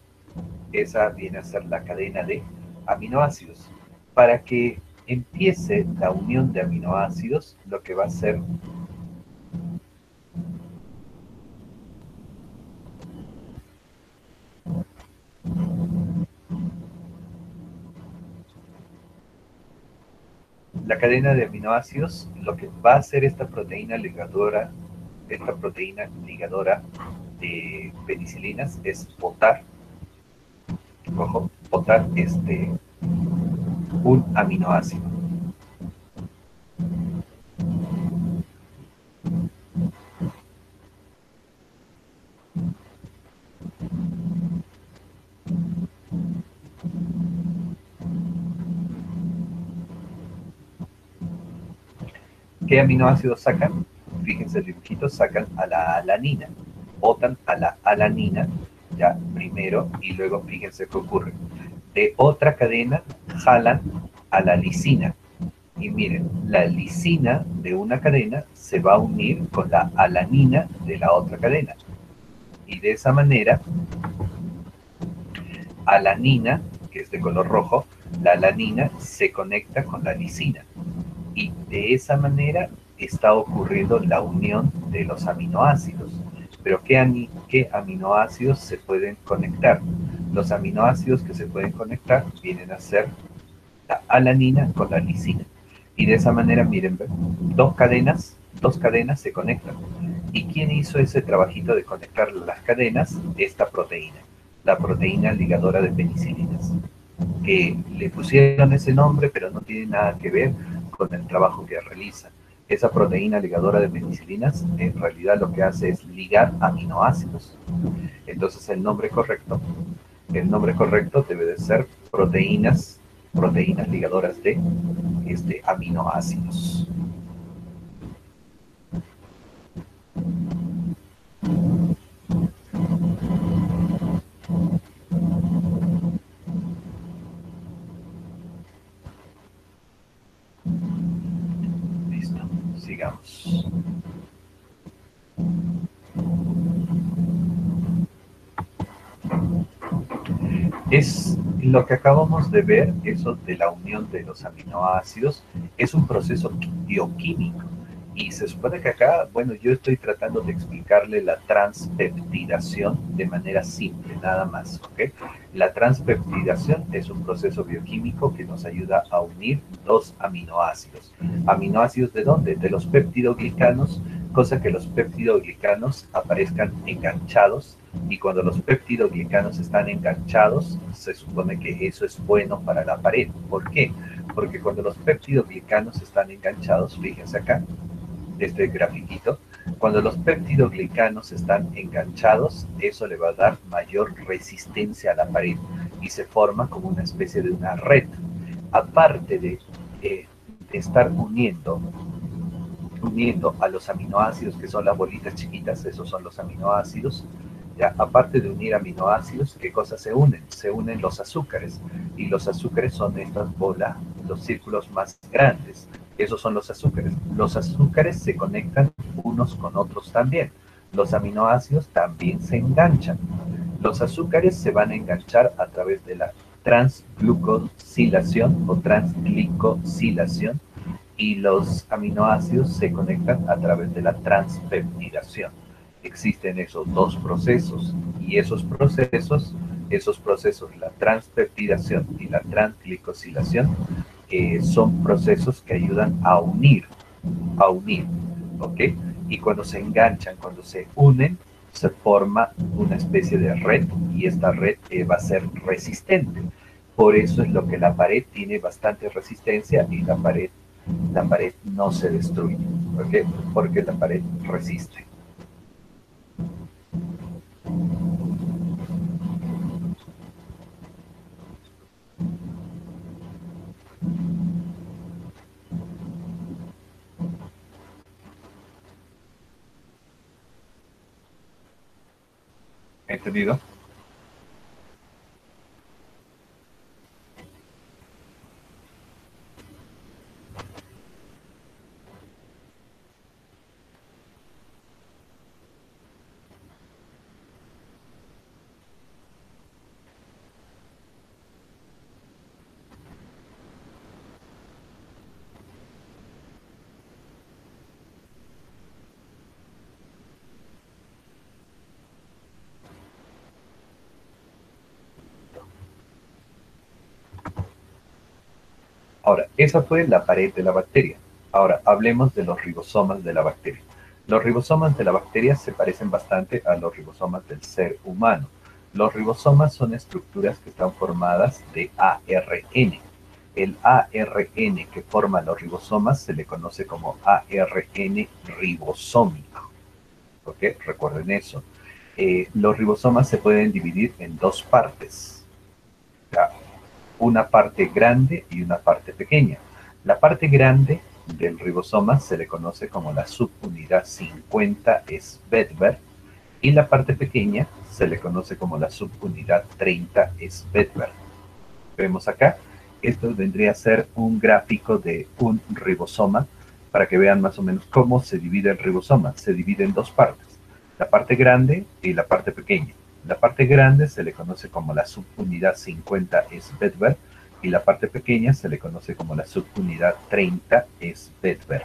Esa viene a ser la cadena de aminoácidos. Para que empiece la unión de aminoácidos, lo que va a ser la cadena de aminoácidos, lo que va a hacer esta proteína ligadora de penicilinas es botar, ojo, botar un aminoácido. ¿Qué aminoácidos sacan? Fíjense el dibujito, sacan a la alanina, botan a la alanina, ya primero, y luego fíjense qué ocurre. De otra cadena jalan a la lisina. Y miren, la lisina de una cadena se va a unir con la alanina de la otra cadena. Y de esa manera, alanina, que es de color rojo, La alanina se conecta con la lisina y de esa manera está ocurriendo la unión de los aminoácidos. Pero ¿qué aminoácidos se pueden conectar? Los aminoácidos que se pueden conectar vienen a ser la alanina con la lisina. Y de esa manera, miren, dos cadenas se conectan. ¿Y quién hizo ese trabajito de conectar las cadenas? Esta proteína, la proteína ligadora de penicilinas, que le pusieron ese nombre, pero no tiene nada que ver con el trabajo que realiza. Esa proteína ligadora de penicilinas en realidad lo que hace es ligar aminoácidos. Entonces el nombre correcto debe de ser proteínas ligadoras de aminoácidos. Listo, sigamos. Es lo que acabamos de ver, eso de la unión de los aminoácidos, es un proceso bioquímico. Y se supone que acá, bueno, yo estoy tratando de explicarle la transpeptidación de manera simple, nada más, ¿ok? La transpeptidación es un proceso bioquímico que nos ayuda a unir dos aminoácidos. ¿Aminoácidos de dónde? De los peptidoglicanos, cosa que los peptidoglicanos aparezcan enganchados, y cuando los peptidoglicanos están enganchados, se supone que eso es bueno para la pared. ¿Por qué? Porque cuando los peptidoglicanos están enganchados, fíjense acá, este grafiquito, cuando los peptidoglicanos están enganchados, eso le va a dar mayor resistencia a la pared y se forma como una especie de una red. Aparte de estar uniendo a los aminoácidos, que son las bolitas chiquitas, esos son los aminoácidos. Ya, aparte de unir aminoácidos, ¿qué cosas se unen? Se unen los azúcares, y los azúcares son estas bolas, los círculos más grandes. Esos son los azúcares. Los azúcares se conectan unos con otros también. Los aminoácidos también se enganchan. Los azúcares se van a enganchar a través de la transglucosilación o transglicosilación, y los aminoácidos se conectan a través de la transpeptidación. Existen esos dos procesos, y esos procesos, la transpeptidación y la transglicosilación, son procesos que ayudan a unir, ¿ok? Y cuando se enganchan, cuando se unen, se forma una especie de red, y esta red va a ser resistente. Por eso es lo que la pared tiene bastante resistencia y la pared no se destruye. ¿Por qué? Porque la pared resiste. ¿Entendido? Ahora, esa fue la pared de la bacteria. Ahora, hablemos de los ribosomas de la bacteria. Los ribosomas de la bacteria se parecen bastante a los ribosomas del ser humano. Los ribosomas son estructuras que están formadas de ARN. El ARN que forma los ribosomas se le conoce como ARN ribosómico. ¿Ok? Recuerden eso. Los ribosomas se pueden dividir en dos partes. ¿Ya? Una parte grande y una parte pequeña. La parte grande del ribosoma se le conoce como la subunidad 50 Svedberg, y la parte pequeña se le conoce como la subunidad 30 Svedberg. Vemos acá, esto vendría a ser un gráfico de un ribosoma para que vean más o menos cómo se divide el ribosoma. Se divide en dos partes, la parte grande y la parte pequeña. La parte grande se le conoce como la subunidad 50 Svedberg, y la parte pequeña se le conoce como la subunidad 30, es Bedver.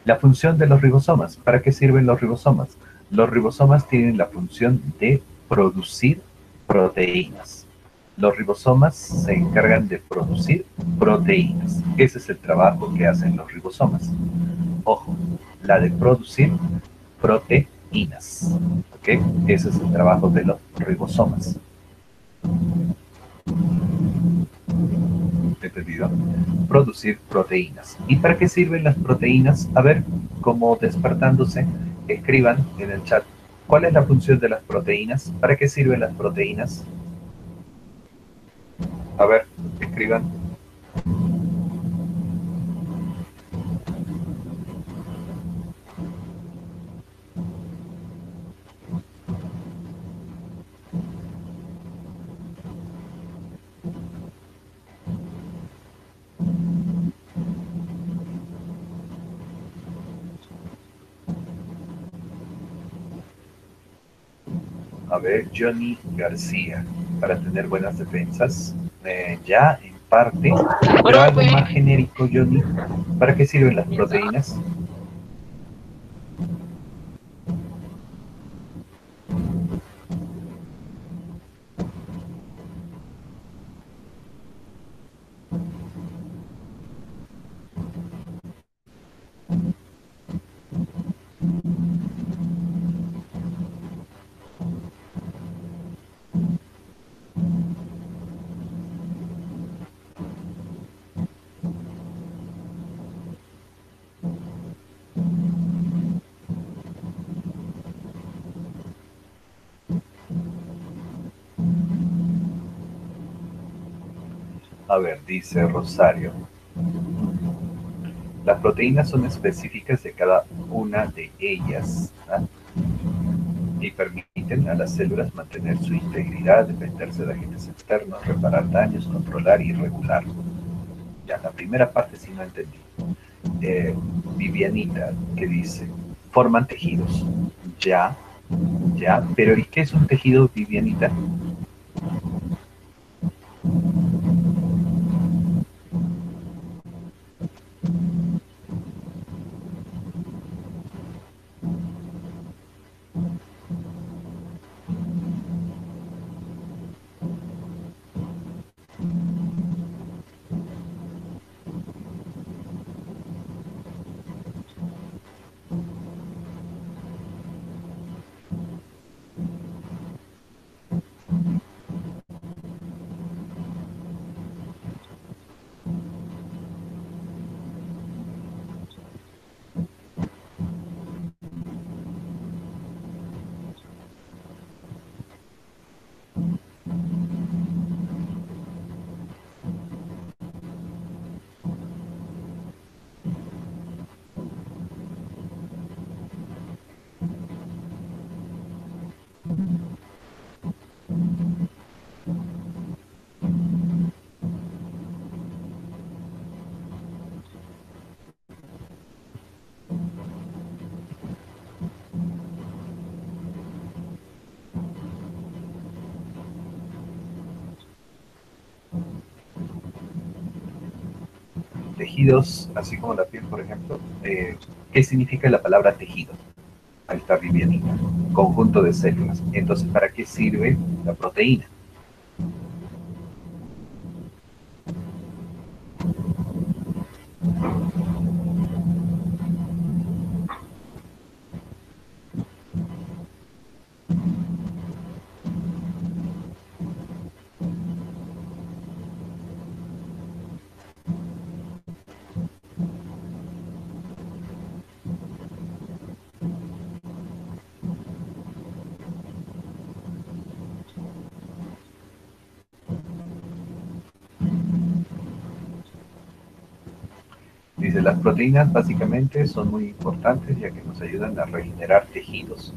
La función de los ribosomas. ¿Para qué sirven los ribosomas? Los ribosomas tienen la función de producir proteínas. Los ribosomas se encargan de producir proteínas. Ese es el trabajo que hacen los ribosomas. Ojo, la de producir proteínas. ¿Ok? Ese es el trabajo de los ribosomas. ¿Entendido? Producir proteínas. ¿Y para qué sirven las proteínas? A ver, como despertándose, escriban en el chat. ¿Cuál es la función de las proteínas? ¿Para qué sirven las proteínas? A ver, escriban. A ver, Johnny García, para tener buenas defensas. Ya, en parte, pero algo más genérico, Johnny. ¿Para qué sirven las proteínas? A ver, dice Rosario. Las proteínas son específicas de cada una de ellas, ¿ah? Y permiten a las células mantener su integridad, defenderse de agentes externos, reparar daños, controlar y regular. Ya, la primera parte sí no entendí. Vivianita, que dice, forman tejidos. Ya, ya, pero ¿y qué es un tejido, Vivianita? Tejidos, así como la piel, por ejemplo. ¿Qué significa la palabra tejido? Ahí está Vivianita. Conjunto de células. Entonces, ¿para qué sirve la proteína? Dice, las proteínas básicamente son muy importantes ya que nos ayudan a regenerar tejidos,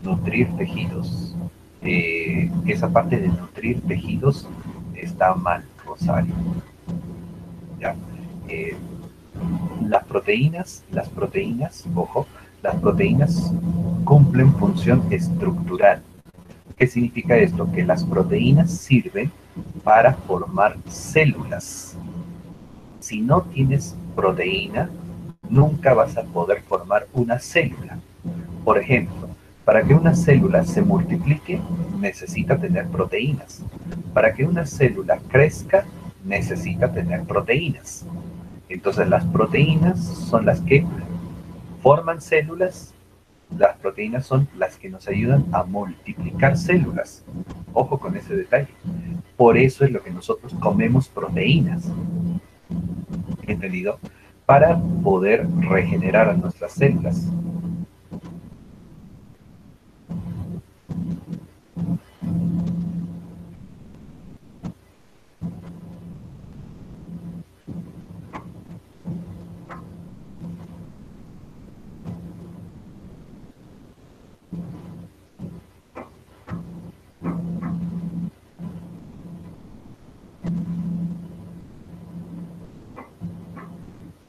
nutrir tejidos. Esa parte de nutrir tejidos está mal, Rosario. ¿Ya? Eh, las proteínas, ojo, las proteínas cumplen función estructural. ¿Qué significa esto? Que las proteínas sirven para formar células. Si no tienes proteína, nunca vas a poder formar una célula. Por ejemplo, para que una célula se multiplique, necesita tener proteínas. Para que una célula crezca, necesita tener proteínas. Entonces las proteínas son las que forman células. Las proteínas son las que nos ayudan a multiplicar células. Ojo con ese detalle. Por eso es lo que nosotros comemos proteínas. ¿Entendido? Para poder regenerar a nuestras células.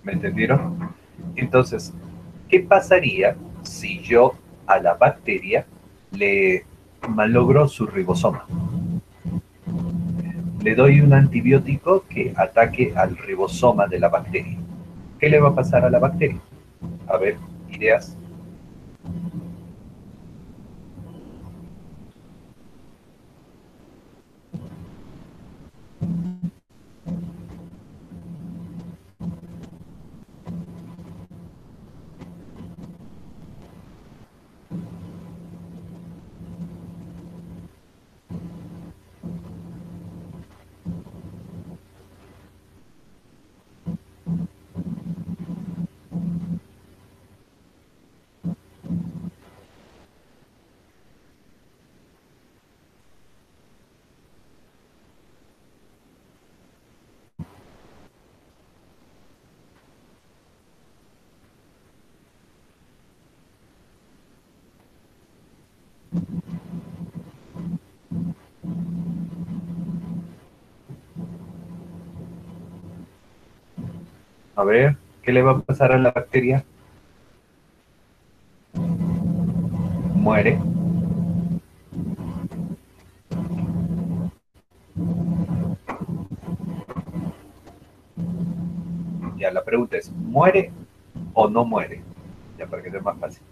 ¿Me entendieron? Entonces, ¿qué pasaría si yo a la bacteria le malogro su ribosoma? Le doy un antibiótico que ataque al ribosoma de la bacteria. ¿Qué le va a pasar a la bacteria? A ver, ideas. A ver, ¿qué le va a pasar a la bacteria? Muere. Ya la pregunta es, ¿muere o no muere? Ya para que sea más fácil.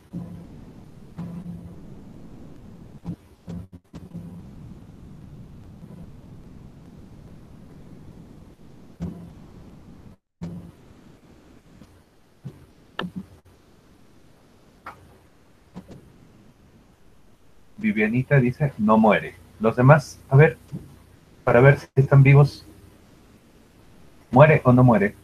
Vivianita dice, no muere. Los demás, a ver, para ver si están vivos, ¿muere o no muere?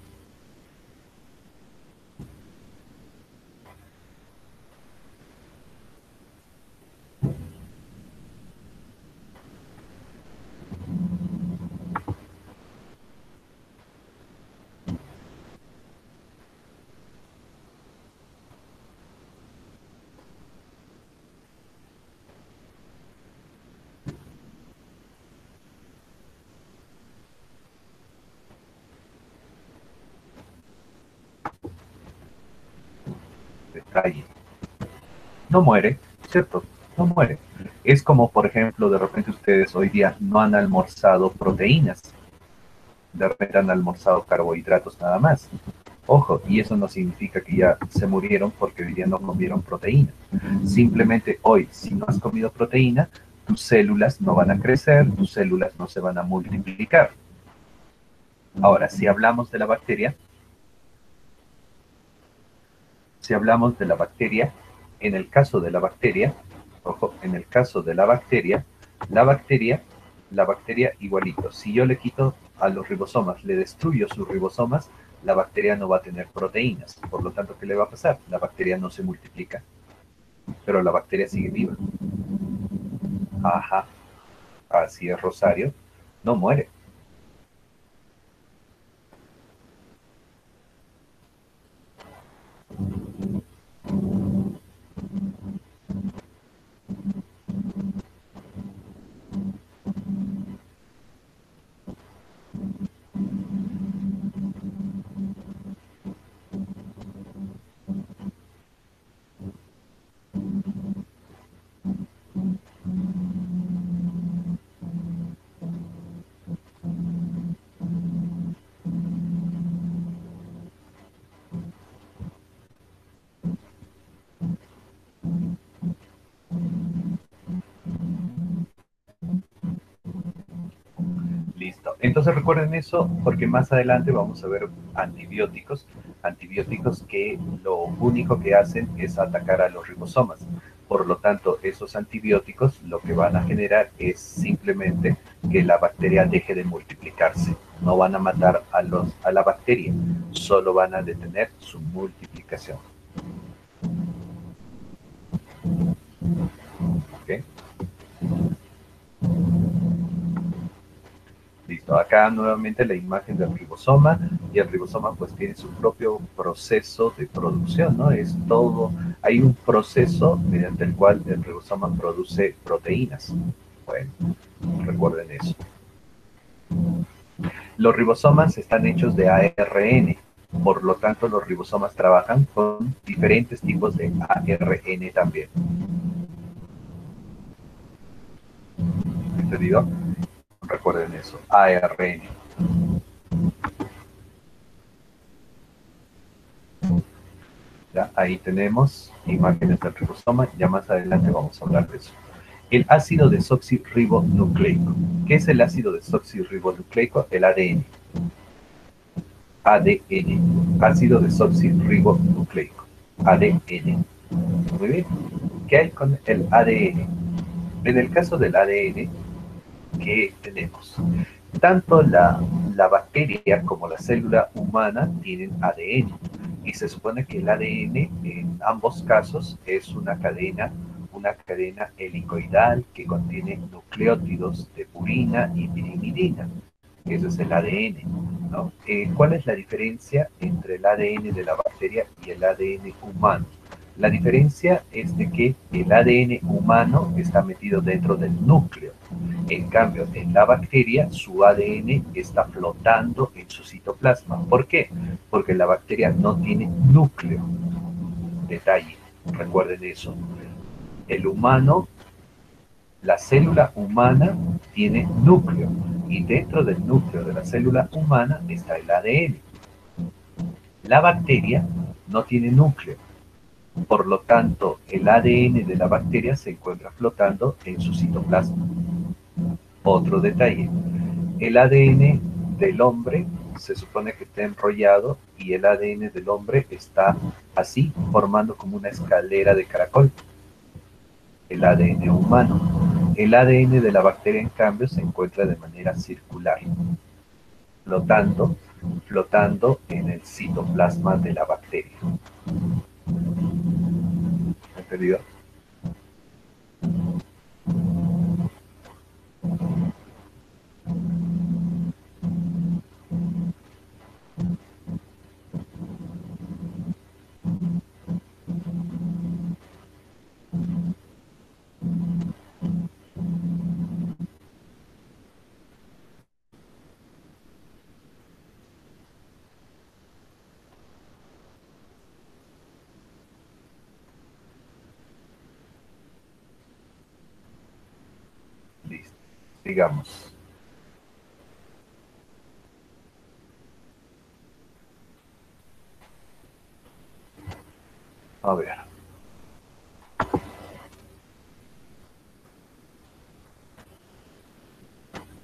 Detalle. No muere, ¿cierto? No muere. Es como, por ejemplo, de repente ustedes hoy día no han almorzado proteínas, de repente han almorzado carbohidratos nada más. Ojo, y eso no significa que ya se murieron porque hoy día no comieron proteína. Simplemente hoy, si no has comido proteína, tus células no van a crecer, tus células no se van a multiplicar. Ahora, si hablamos de la bacteria, en el caso de la bacteria, ojo, en el caso de la bacteria, la bacteria igualito. Si yo le quito a los ribosomas, le destruyo sus ribosomas, la bacteria no va a tener proteínas. Por lo tanto, ¿qué le va a pasar? La bacteria no se multiplica, pero la bacteria sigue viva. Ajá, así es, Rosario. No muere. Entonces recuerden eso porque más adelante vamos a ver antibióticos, antibióticos que lo único que hacen es atacar a los ribosomas. Por lo tanto, esos antibióticos lo que van a generar es simplemente que la bacteria deje de multiplicarse. No van a matar a la bacteria, solo van a detener su multiplicación. ¿Okay? Listo, acá nuevamente la imagen del ribosoma, y el ribosoma pues tiene su propio proceso de producción, ¿no? Es todo, hay un proceso mediante el cual el ribosoma produce proteínas. Bueno, recuerden eso. Los ribosomas están hechos de ARN, por lo tanto los ribosomas trabajan con diferentes tipos de ARN también. ¿Entendido? Recuerden eso, ARN. ¿Ya? Ahí tenemos imágenes del ribosoma, ya más adelante vamos a hablar de eso. El ácido desoxirribonucleico. ¿Qué es el ácido desoxirribonucleico? El ADN. ADN. Ácido desoxirribonucleico. ADN. Muy bien. ¿Qué hay con el ADN? En el caso del ADN, ¿qué tenemos? Tanto la bacteria como la célula humana tienen ADN. Y se supone que el ADN en ambos casos es una cadena helicoidal que contiene nucleótidos de purina y pirimidina. Eso es el ADN, ¿no? ¿Cuál es la diferencia entre el ADN de la bacteria y el ADN humano? La diferencia es de que el ADN humano está metido dentro del núcleo. En cambio, en la bacteria, su ADN está flotando en su citoplasma. ¿Por qué? Porque la bacteria no tiene núcleo. Detalle, recuerden eso. El humano, la célula humana tiene núcleo y dentro del núcleo de la célula humana está el ADN. La bacteria no tiene núcleo. Por lo tanto, el ADN de la bacteria se encuentra flotando en su citoplasma. Otro detalle, el ADN del hombre se supone que está enrollado y el ADN del hombre está así, formando como una escalera de caracol. El ADN humano. El ADN de la bacteria, en cambio, se encuentra de manera circular, flotando en el citoplasma de la bacteria. ¿Entendido? Listo. Digamos. A ver.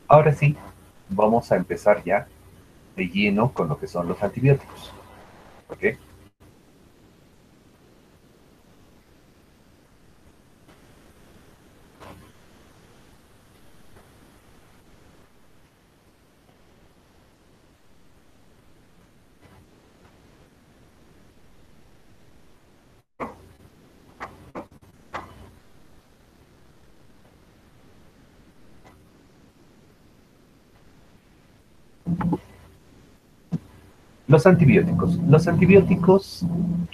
Ahora sí, vamos a empezar ya de lleno con lo que son los antibióticos. ¿Ok? Los antibióticos. Los antibióticos,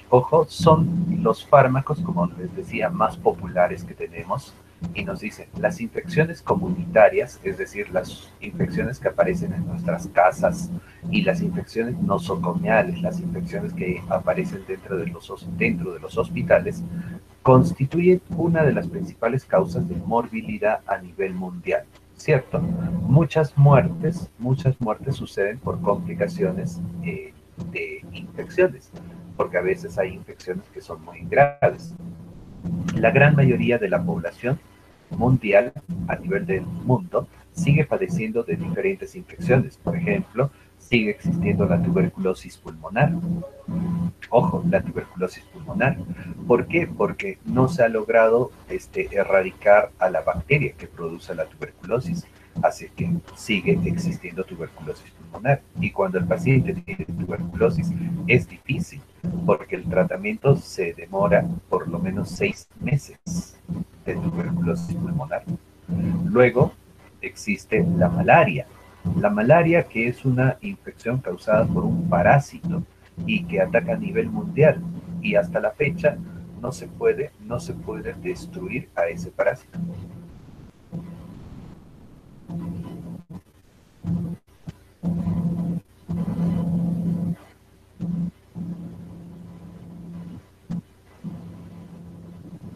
ojo, son los fármacos, como les decía, más populares que tenemos. Y nos dicen, las infecciones comunitarias, es decir, las infecciones que aparecen en nuestras casas y las infecciones nosocomiales, las infecciones que aparecen dentro de los hospitales, constituyen una de las principales causas de morbilidad a nivel mundial. ¿Cierto? Muchas muertes suceden por complicaciones de infecciones, porque a veces hay infecciones que son muy graves. La gran mayoría de la población mundial a nivel del mundo sigue padeciendo de diferentes infecciones. Por ejemplo, sigue existiendo la tuberculosis pulmonar. Ojo, la tuberculosis pulmonar. ¿Por qué? Porque no se ha logrado erradicar a la bacteria que produce la tuberculosis. Así que sigue existiendo tuberculosis pulmonar. Y cuando el paciente tiene tuberculosis es difícil porque el tratamiento se demora por lo menos 6 meses de tuberculosis pulmonar. Luego existe la malaria. La malaria, que es una infección causada por un parásito y que ataca a nivel mundial, y hasta la fecha no se puede destruir a ese parásito.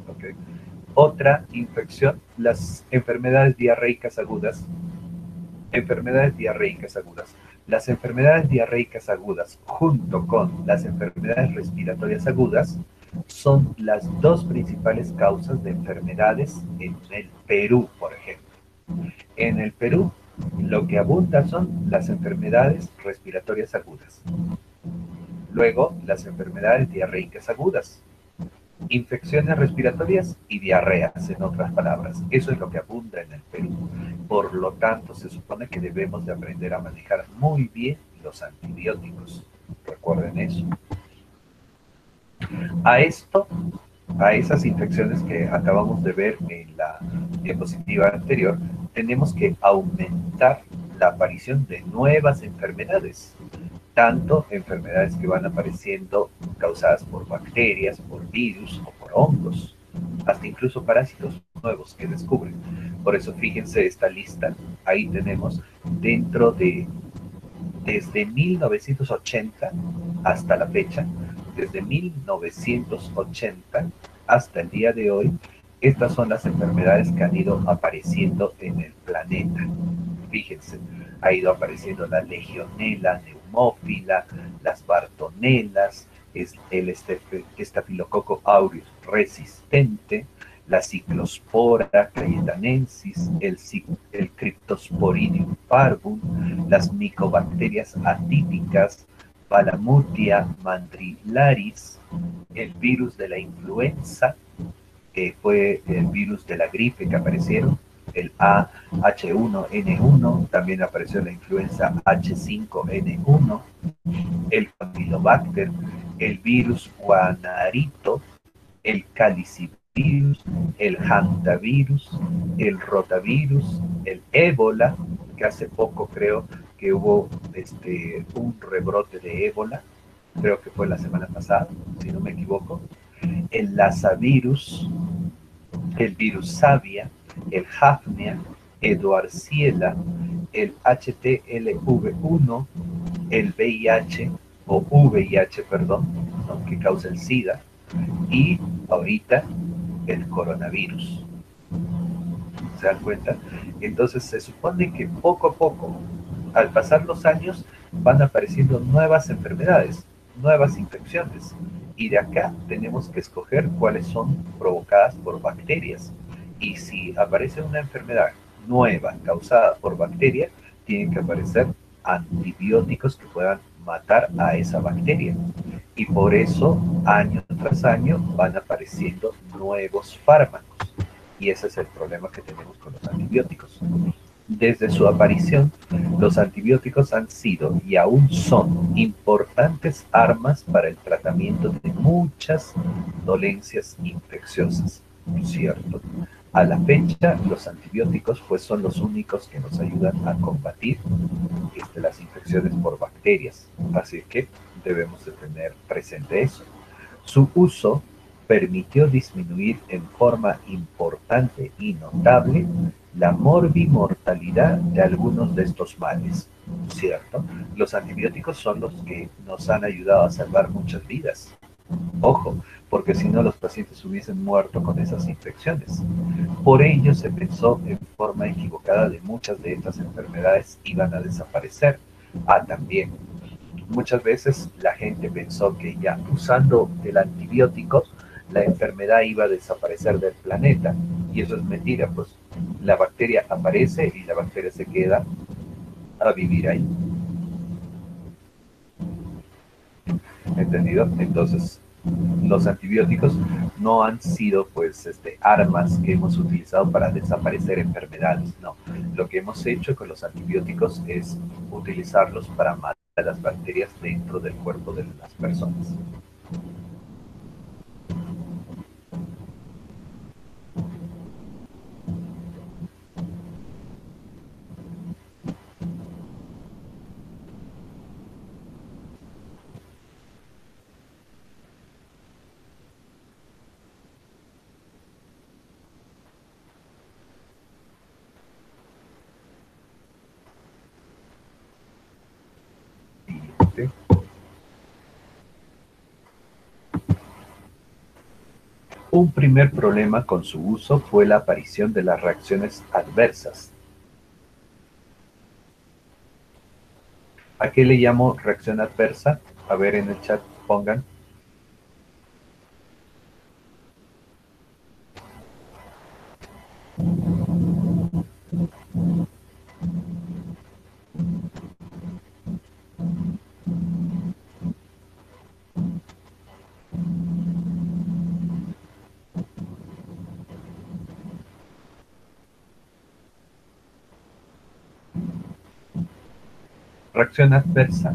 ¿Okay? Otra infección, las enfermedades diarreicas agudas. Enfermedades diarreicas agudas. Las enfermedades diarreicas agudas, junto con las enfermedades respiratorias agudas, son las dos principales causas de enfermedades en el Perú, por ejemplo. En el Perú, lo que abunda son las enfermedades respiratorias agudas. Luego, las enfermedades diarreicas agudas, infecciones respiratorias y diarreas, en otras palabras. Eso es lo que abunda en el Perú. Por lo tanto, se supone que debemos de aprender a manejar muy bien los antibióticos. Recuerden eso. A esto, a esas infecciones que acabamos de ver en la diapositiva anterior, tenemos que aumentar la aparición de nuevas enfermedades, tanto enfermedades que van apareciendo causadas por bacterias, por virus o por hongos, hasta incluso parásitos nuevos que descubren. Por eso fíjense esta lista, ahí tenemos desde 1980 hasta la fecha, desde 1980 hasta el día de hoy, estas son las enfermedades que han ido apareciendo en el planeta. Fíjense, ha ido apareciendo la legionela neumófila, las bartonelas, el estafilococo aureus resistente, la ciclospora cayetanensis, el cryptosporidium parvum, las micobacterias atípicas, Palamutia mandrilaris, el virus de la influenza, que fue el virus de la gripe que aparecieron, el AH1N1, también apareció la influenza H5N1, el Campylobacter, el virus guanarito, el calicivirus, el hantavirus, el rotavirus, el ébola, que hace poco creo que hubo un rebrote de ébola, creo que fue la semana pasada, si no me equivoco, el lasavirus, el virus Savia, el Hafnia, Edwardiela, el HTLV1, el VIH, o VIH, perdón, ¿no? Que causa el SIDA, y ahorita el coronavirus. ¿Se dan cuenta? Entonces se supone que poco a poco, al pasar los años, van apareciendo nuevas enfermedades, nuevas infecciones. Y de acá tenemos que escoger cuáles son provocadas por bacterias. Y si aparece una enfermedad nueva causada por bacteria, tienen que aparecer antibióticos que puedan matar a esa bacteria. Y por eso, año tras año, van apareciendo nuevos fármacos. Y ese es el problema que tenemos con los antibióticos. Desde su aparición, los antibióticos han sido y aún son importantes armas para el tratamiento de muchas dolencias infecciosas, ¿cierto? A la fecha, los antibióticos pues son los únicos que nos ayudan a combatir las infecciones por bacterias. Así que debemos de tener presente eso. Su uso permitió disminuir en forma importante y notable la morbimortalidad de algunos de estos males, ¿cierto? Los antibióticos son los que nos han ayudado a salvar muchas vidas. Ojo, porque si no los pacientes hubiesen muerto con esas infecciones. Por ello se pensó en forma equivocada de muchas de estas enfermedades iban a desaparecer. También muchas veces la gente pensó que ya usando el antibiótico la enfermedad iba a desaparecer del planeta. Y eso es mentira, pues La bacteria aparece y la bacteria se queda a vivir ahí. ¿Entendido? Entonces, los antibióticos no han sido pues armas que hemos utilizado para desaparecer enfermedades, no. Lo que hemos hecho con los antibióticos es utilizarlos para matar a las bacterias dentro del cuerpo de las personas. ¿Sí? Un primer problema con su uso fue la aparición de las reacciones adversas. ¿A qué le llamo reacción adversa? A ver, en el chat pongan. Reacción adversa.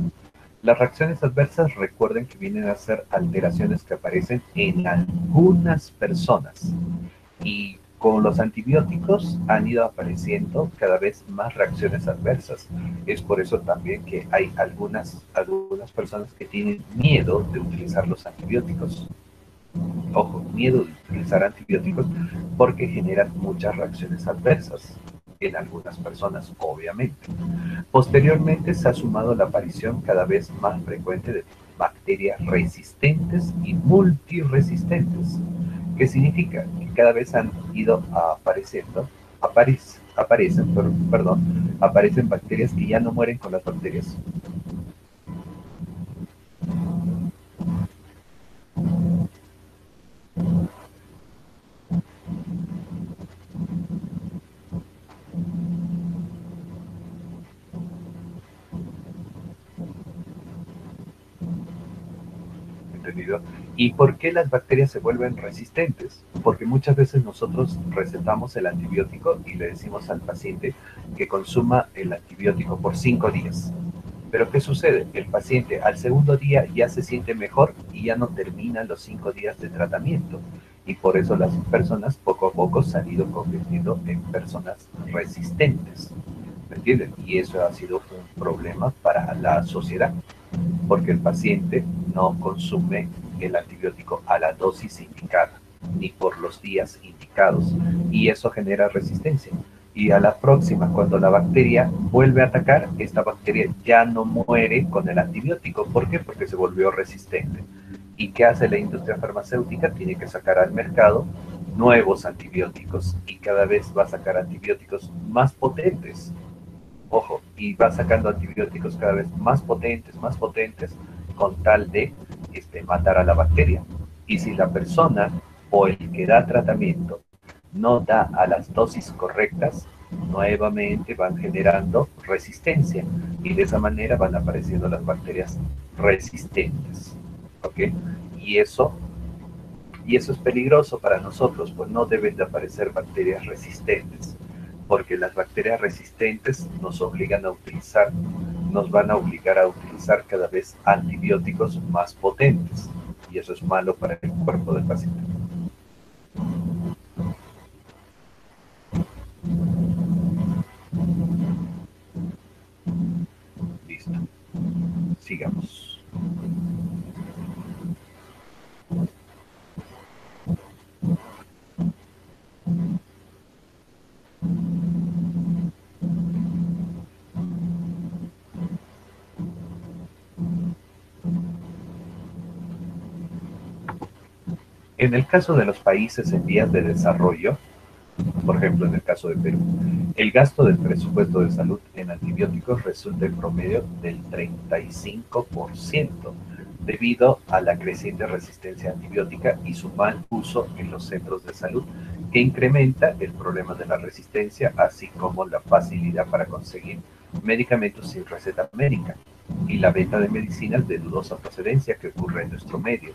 Las reacciones adversas, recuerden que vienen a ser alteraciones que aparecen en algunas personas, y con los antibióticos han ido apareciendo cada vez más reacciones adversas. Es por eso también que hay algunas personas que tienen miedo de utilizar los antibióticos. Ojo, miedo de utilizar antibióticos porque generan muchas reacciones adversas en algunas personas, obviamente. Posteriormente se ha sumado la aparición cada vez más frecuente de bacterias resistentes y multiresistentes. ¿Qué significa? Que cada vez han ido apareciendo, aparecen bacterias que ya no mueren con las bacterias. ¿Entendido? ¿Y por qué las bacterias se vuelven resistentes? Porque muchas veces nosotros recetamos el antibiótico y le decimos al paciente que consuma el antibiótico por 5 días. Pero ¿qué sucede? El paciente al segundo día ya se siente mejor y ya no termina los 5 días de tratamiento. Y por eso las personas poco a poco se han ido convirtiendo en personas resistentes. ¿Me entienden? Y eso ha sido un problema para la sociedad, porque el paciente no consume el antibiótico a la dosis indicada, ni por los días indicados, y eso genera resistencia. Y a la próxima, cuando la bacteria vuelve a atacar, esta bacteria ya no muere con el antibiótico. ¿Por qué? Porque se volvió resistente. ¿Y qué hace la industria farmacéutica? Tiene que sacar al mercado nuevos antibióticos y cada vez va a sacar antibióticos más potentes. Ojo, y va sacando antibióticos cada vez más potentes, con tal de matar a la bacteria. Y si la persona o el que da tratamiento no da a las dosis correctas, nuevamente van generando resistencia y de esa manera van apareciendo las bacterias resistentes. ¿Ok? Y eso, y eso es peligroso para nosotros, pues no deben de aparecer bacterias resistentes, porque las bacterias resistentes nos van a obligar a utilizar cada vez antibióticos más potentes, y eso es malo para el cuerpo del paciente. Listo, sigamos. En el caso de los países en vías de desarrollo, por ejemplo, en el caso de Perú, el gasto del presupuesto de salud en antibióticos resulta en promedio del 35%, debido a la creciente resistencia antibiótica y su mal uso en los centros de salud, que incrementa el problema de la resistencia, así como la facilidad para conseguir medicamentos sin receta médica y la venta de medicinas de dudosa procedencia que ocurre en nuestro medio.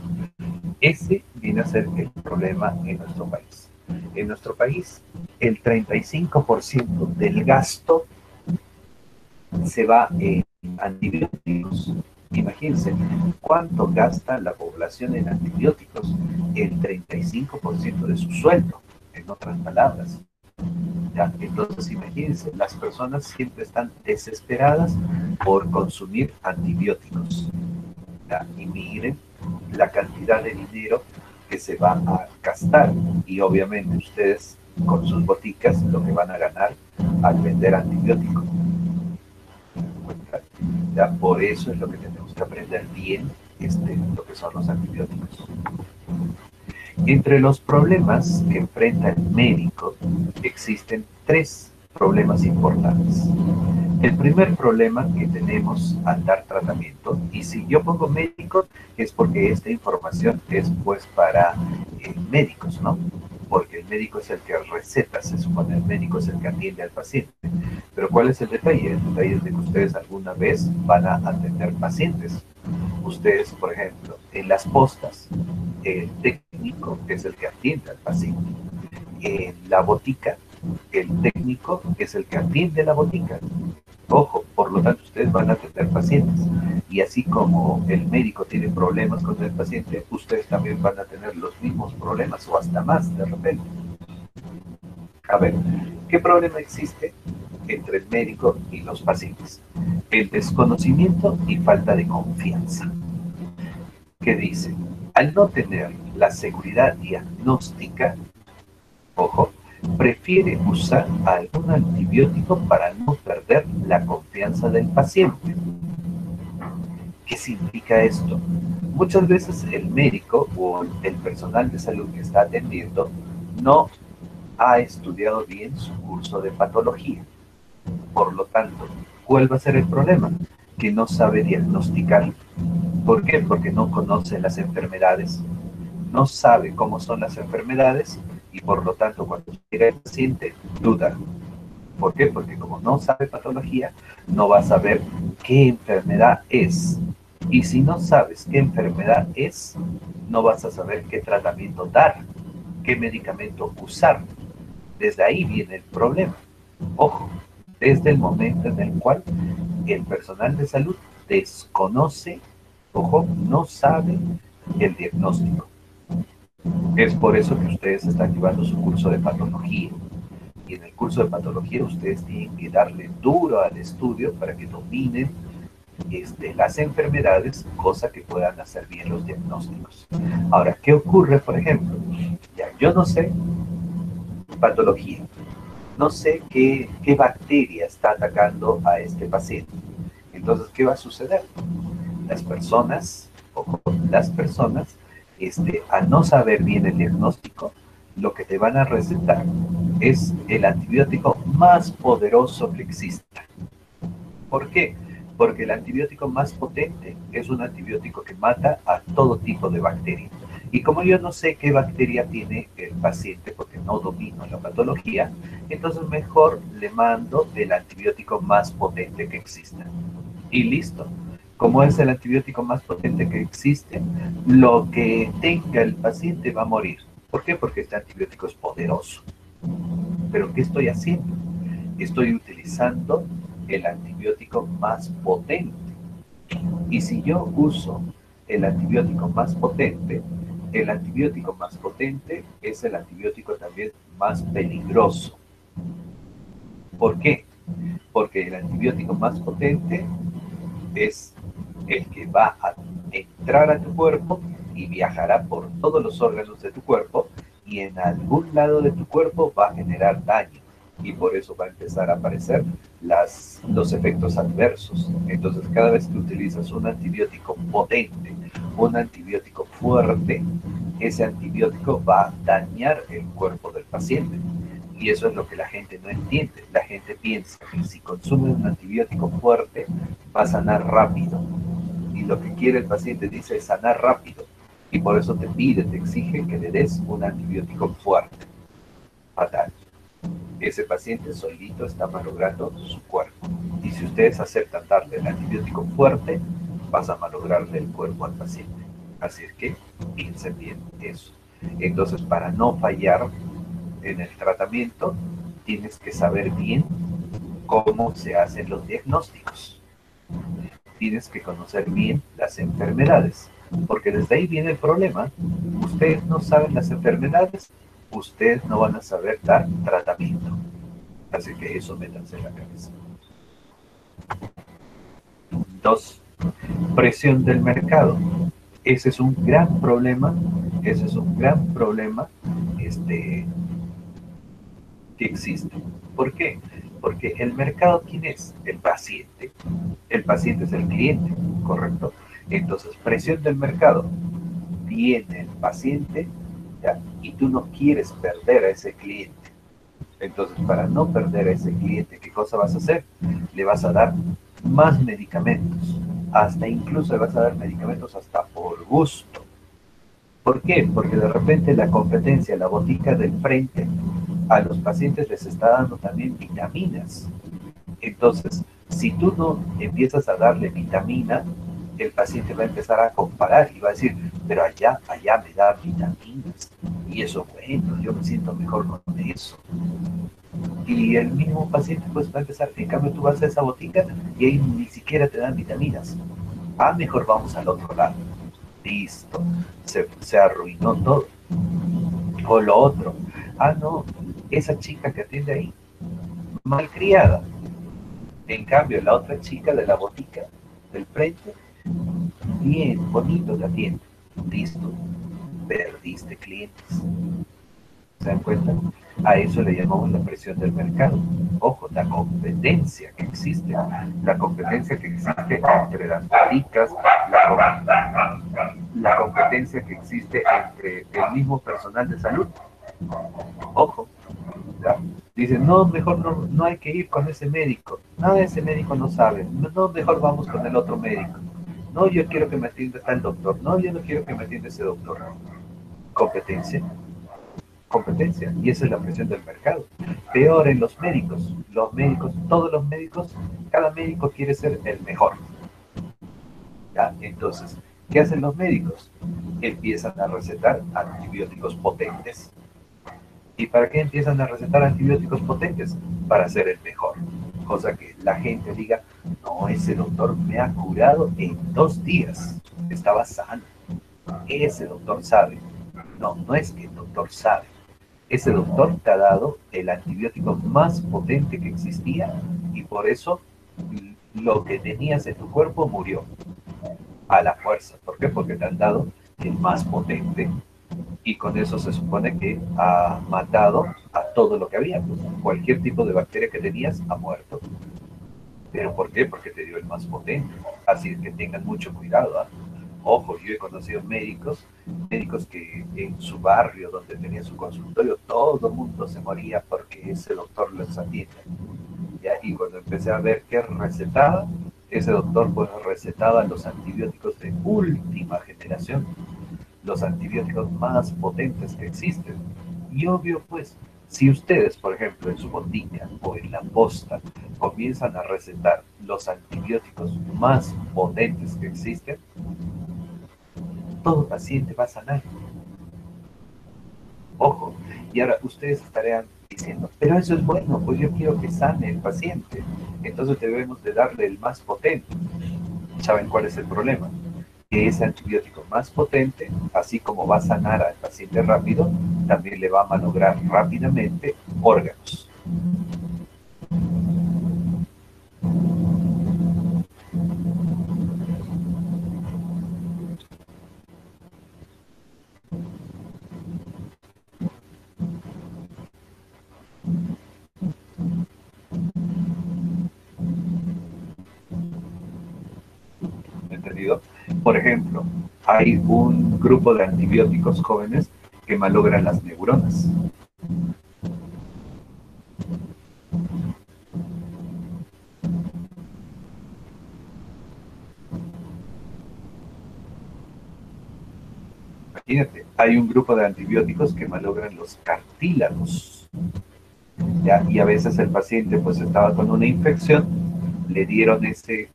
Ese viene a ser el problema en nuestro país. En nuestro país, el 35% del gasto se va en antibióticos. Imagínense cuánto gasta la población en antibióticos, el 35% de su sueldo, en otras palabras. ¿Ya? Entonces, imagínense, las personas siempre están desesperadas por consumir antibióticos. ¿Ya? Y miren la cantidad de dinero que se va a gastar. Y obviamente ustedes con sus boticas lo que van a ganar al vender antibióticos. ¿Ya? Por eso es lo que tenemos que aprender bien lo que son los antibióticos. Entre los problemas que enfrenta el médico existen tres problemas importantes. El primer problema que tenemos al dar tratamiento, y si yo pongo médico es porque esta información es pues para médicos, ¿no? Porque el médico es el que receta, se supone, el médico es el que atiende al paciente. Pero ¿cuál es el detalle? El detalle es de que ustedes alguna vez van a atender pacientes. Ustedes, por ejemplo, en las postas, el técnico es el que atiende al paciente. En la botica, el técnico es el que atiende la botica. Ojo, por lo tanto, ustedes van a atender pacientes. Y así como el médico tiene problemas con el paciente, ustedes también van a tener los mismos problemas o hasta más de repente. A ver, ¿qué problema existe entre el médico y los pacientes? El desconocimiento y falta de confianza. ¿Qué dice? Al no tener la seguridad diagnóstica, ojo, prefiere usar algún antibiótico para no perder la confianza del paciente. ¿Qué significa esto? Muchas veces el médico o el personal de salud que está atendiendo no ha estudiado bien su curso de patología. Por lo tanto, ¿cuál va a ser el problema? Que no sabe diagnosticar. ¿Por qué? Porque no conoce las enfermedades, no sabe cómo son las enfermedades y por lo tanto cuando llega el paciente duda. ¿Por qué? Porque como no sabe patología, no va a saber qué enfermedad es. Y si no sabes qué enfermedad es, no vas a saber qué tratamiento dar, qué medicamento usar. Desde ahí viene el problema. Ojo, desde el momento en el cual el personal de salud desconoce, ojo, no sabe el diagnóstico. Es por eso que ustedes están llevando su curso de patología. Y en el curso de patología ustedes tienen que darle duro al estudio para que dominen las enfermedades, cosa que puedan hacer bien los diagnósticos. Ahora, ¿qué ocurre, por ejemplo? Ya, yo no sé patología, no sé qué bacteria está atacando a este paciente. Entonces, ¿qué va a suceder? Las personas, ojo, las personas, al no saber bien el diagnóstico, lo que te van a recetar es el antibiótico más poderoso que exista. ¿Por qué? Porque el antibiótico más potente es un antibiótico que mata a todo tipo de bacterias. Y como yo no sé qué bacteria tiene el paciente porque no domino la patología, entonces mejor le mando el antibiótico más potente que exista. Y listo. Como es el antibiótico más potente que existe, lo que tenga el paciente va a morir. ¿Por qué? Porque este antibiótico es poderoso. ¿Pero qué estoy haciendo? Estoy utilizando el antibiótico más potente. Y si yo uso el antibiótico más potente, el antibiótico más potente es el antibiótico también más peligroso. ¿Por qué? Porque el antibiótico más potente es el que va a entrar a tu cuerpo y viajará por todos los órganos de tu cuerpo y en algún lado de tu cuerpo va a generar daño y por eso va a empezar a aparecer los efectos adversos. Entonces, cada vez que utilizas un antibiótico potente, un antibiótico fuerte, ese antibiótico va a dañar el cuerpo del paciente. Y eso es lo que la gente no entiende. La gente piensa que si consume un antibiótico fuerte, va a sanar rápido. Y lo que quiere el paciente dice es sanar rápido. Y por eso te pide, te exige que le des un antibiótico fuerte. fatal. Ese paciente solito está malogrando su cuerpo. Y si ustedes aceptan darle el antibiótico fuerte, vas a malograrle el cuerpo al paciente. Así es que piensen bien eso. Entonces, para no fallar en el tratamiento, tienes que saber bien cómo se hacen los diagnósticos. Tienes que conocer bien las enfermedades, porque desde ahí viene el problema. Ustedes no saben las enfermedades, ustedes no van a saber dar tratamiento. Así que eso métanse en la cabeza. 2. Presión del mercado. Ese es un gran problema, ese es un gran problema que existe. ¿Por qué? Porque el mercado, ¿quién es? El paciente. El paciente es el cliente, ¿correcto? Entonces, presión del mercado. Viene el paciente, ¿ya? Y tú no quieres perder a ese cliente. Entonces, para no perder a ese cliente, ¿qué cosa vas a hacer? Le vas a dar más medicamentos. Hasta incluso le vas a dar medicamentos hasta por gusto. ¿Por qué? Porque de repente la competencia, la botica del frente, a los pacientes les está dando también vitaminas. Entonces, si tú no empiezas a darle vitamina, el paciente va a empezar a comparar y va a decir, pero allá me dan vitaminas. Y eso, bueno, yo me siento mejor con eso. Y el mismo paciente pues va a empezar, en cambio tú vas a esa botica y ahí ni siquiera te dan vitaminas. Ah, mejor vamos al otro lado. Listo, se arruinó todo. O lo otro, ah, no, esa chica que atiende ahí, malcriada. En cambio, la otra chica de la botica del frente, bien, bonito te atiende. Listo, perdiste clientes. ¿Se dan cuenta? A eso le llamamos la presión del mercado. Ojo, la competencia que existe. La competencia que existe entre las boticas, la competencia que existe entre el mismo personal de salud. Ojo, ¿ya? Dicen, no, mejor no hay que ir con ese médico. No, ese médico no sabe. No, mejor vamos con el otro médico. No, yo quiero que me atienda tal doctor. No, yo no quiero que me atienda ese doctor. Competencia. Competencia. Y esa es la presión del mercado. Peor en los médicos. Los médicos, todos los médicos, cada médico quiere ser el mejor. ¿Ya? Entonces, ¿qué hacen los médicos? Empiezan a recetar antibióticos potentes. ¿Y para qué empiezan a recetar antibióticos potentes? Para ser el mejor. Cosa que la gente diga, no, ese doctor me ha curado en 2 días. Estaba sano. Ese doctor sabe. No, no es que el doctor sabe. Ese doctor te ha dado el antibiótico más potente que existía y por eso lo que tenías en tu cuerpo murió a la fuerza. ¿Por qué? Porque te han dado el más potente y con eso se supone que ha matado a todo lo que había. Pues, cualquier tipo de bacteria que tenías ha muerto. ¿Pero por qué? Porque te dio el más potente. Así que tengan mucho cuidado. ¿Eh? Ojo, yo he conocido médicos que en su barrio donde tenía su consultorio, todo el mundo se moría porque ese doctor los atiende. ¿Ya? Y cuando empecé a ver qué recetaba, ese doctor pues recetaba los antibióticos de última generación, los antibióticos más potentes que existen. Y obvio pues, si ustedes, por ejemplo, en su botica o en la posta comienzan a recetar los antibióticos más potentes que existen, todo paciente va a sanar. Ojo, y ahora ustedes estarían diciendo, pero eso es bueno, pues yo quiero que sane el paciente, entonces debemos de darle el más potente. ¿Saben cuál es el problema? Que ese antibiótico más potente, así como va a sanar al paciente rápido, también le va a malograr rápidamente órganos. ¿Entendido? Por ejemplo, hay un grupo de antibióticos jóvenes que malogran las neuronas. Imagínate, hay un grupo de antibióticos que malogran los cartílagos. ¿ya? Y a veces el paciente pues estaba con una infección, le dieron ese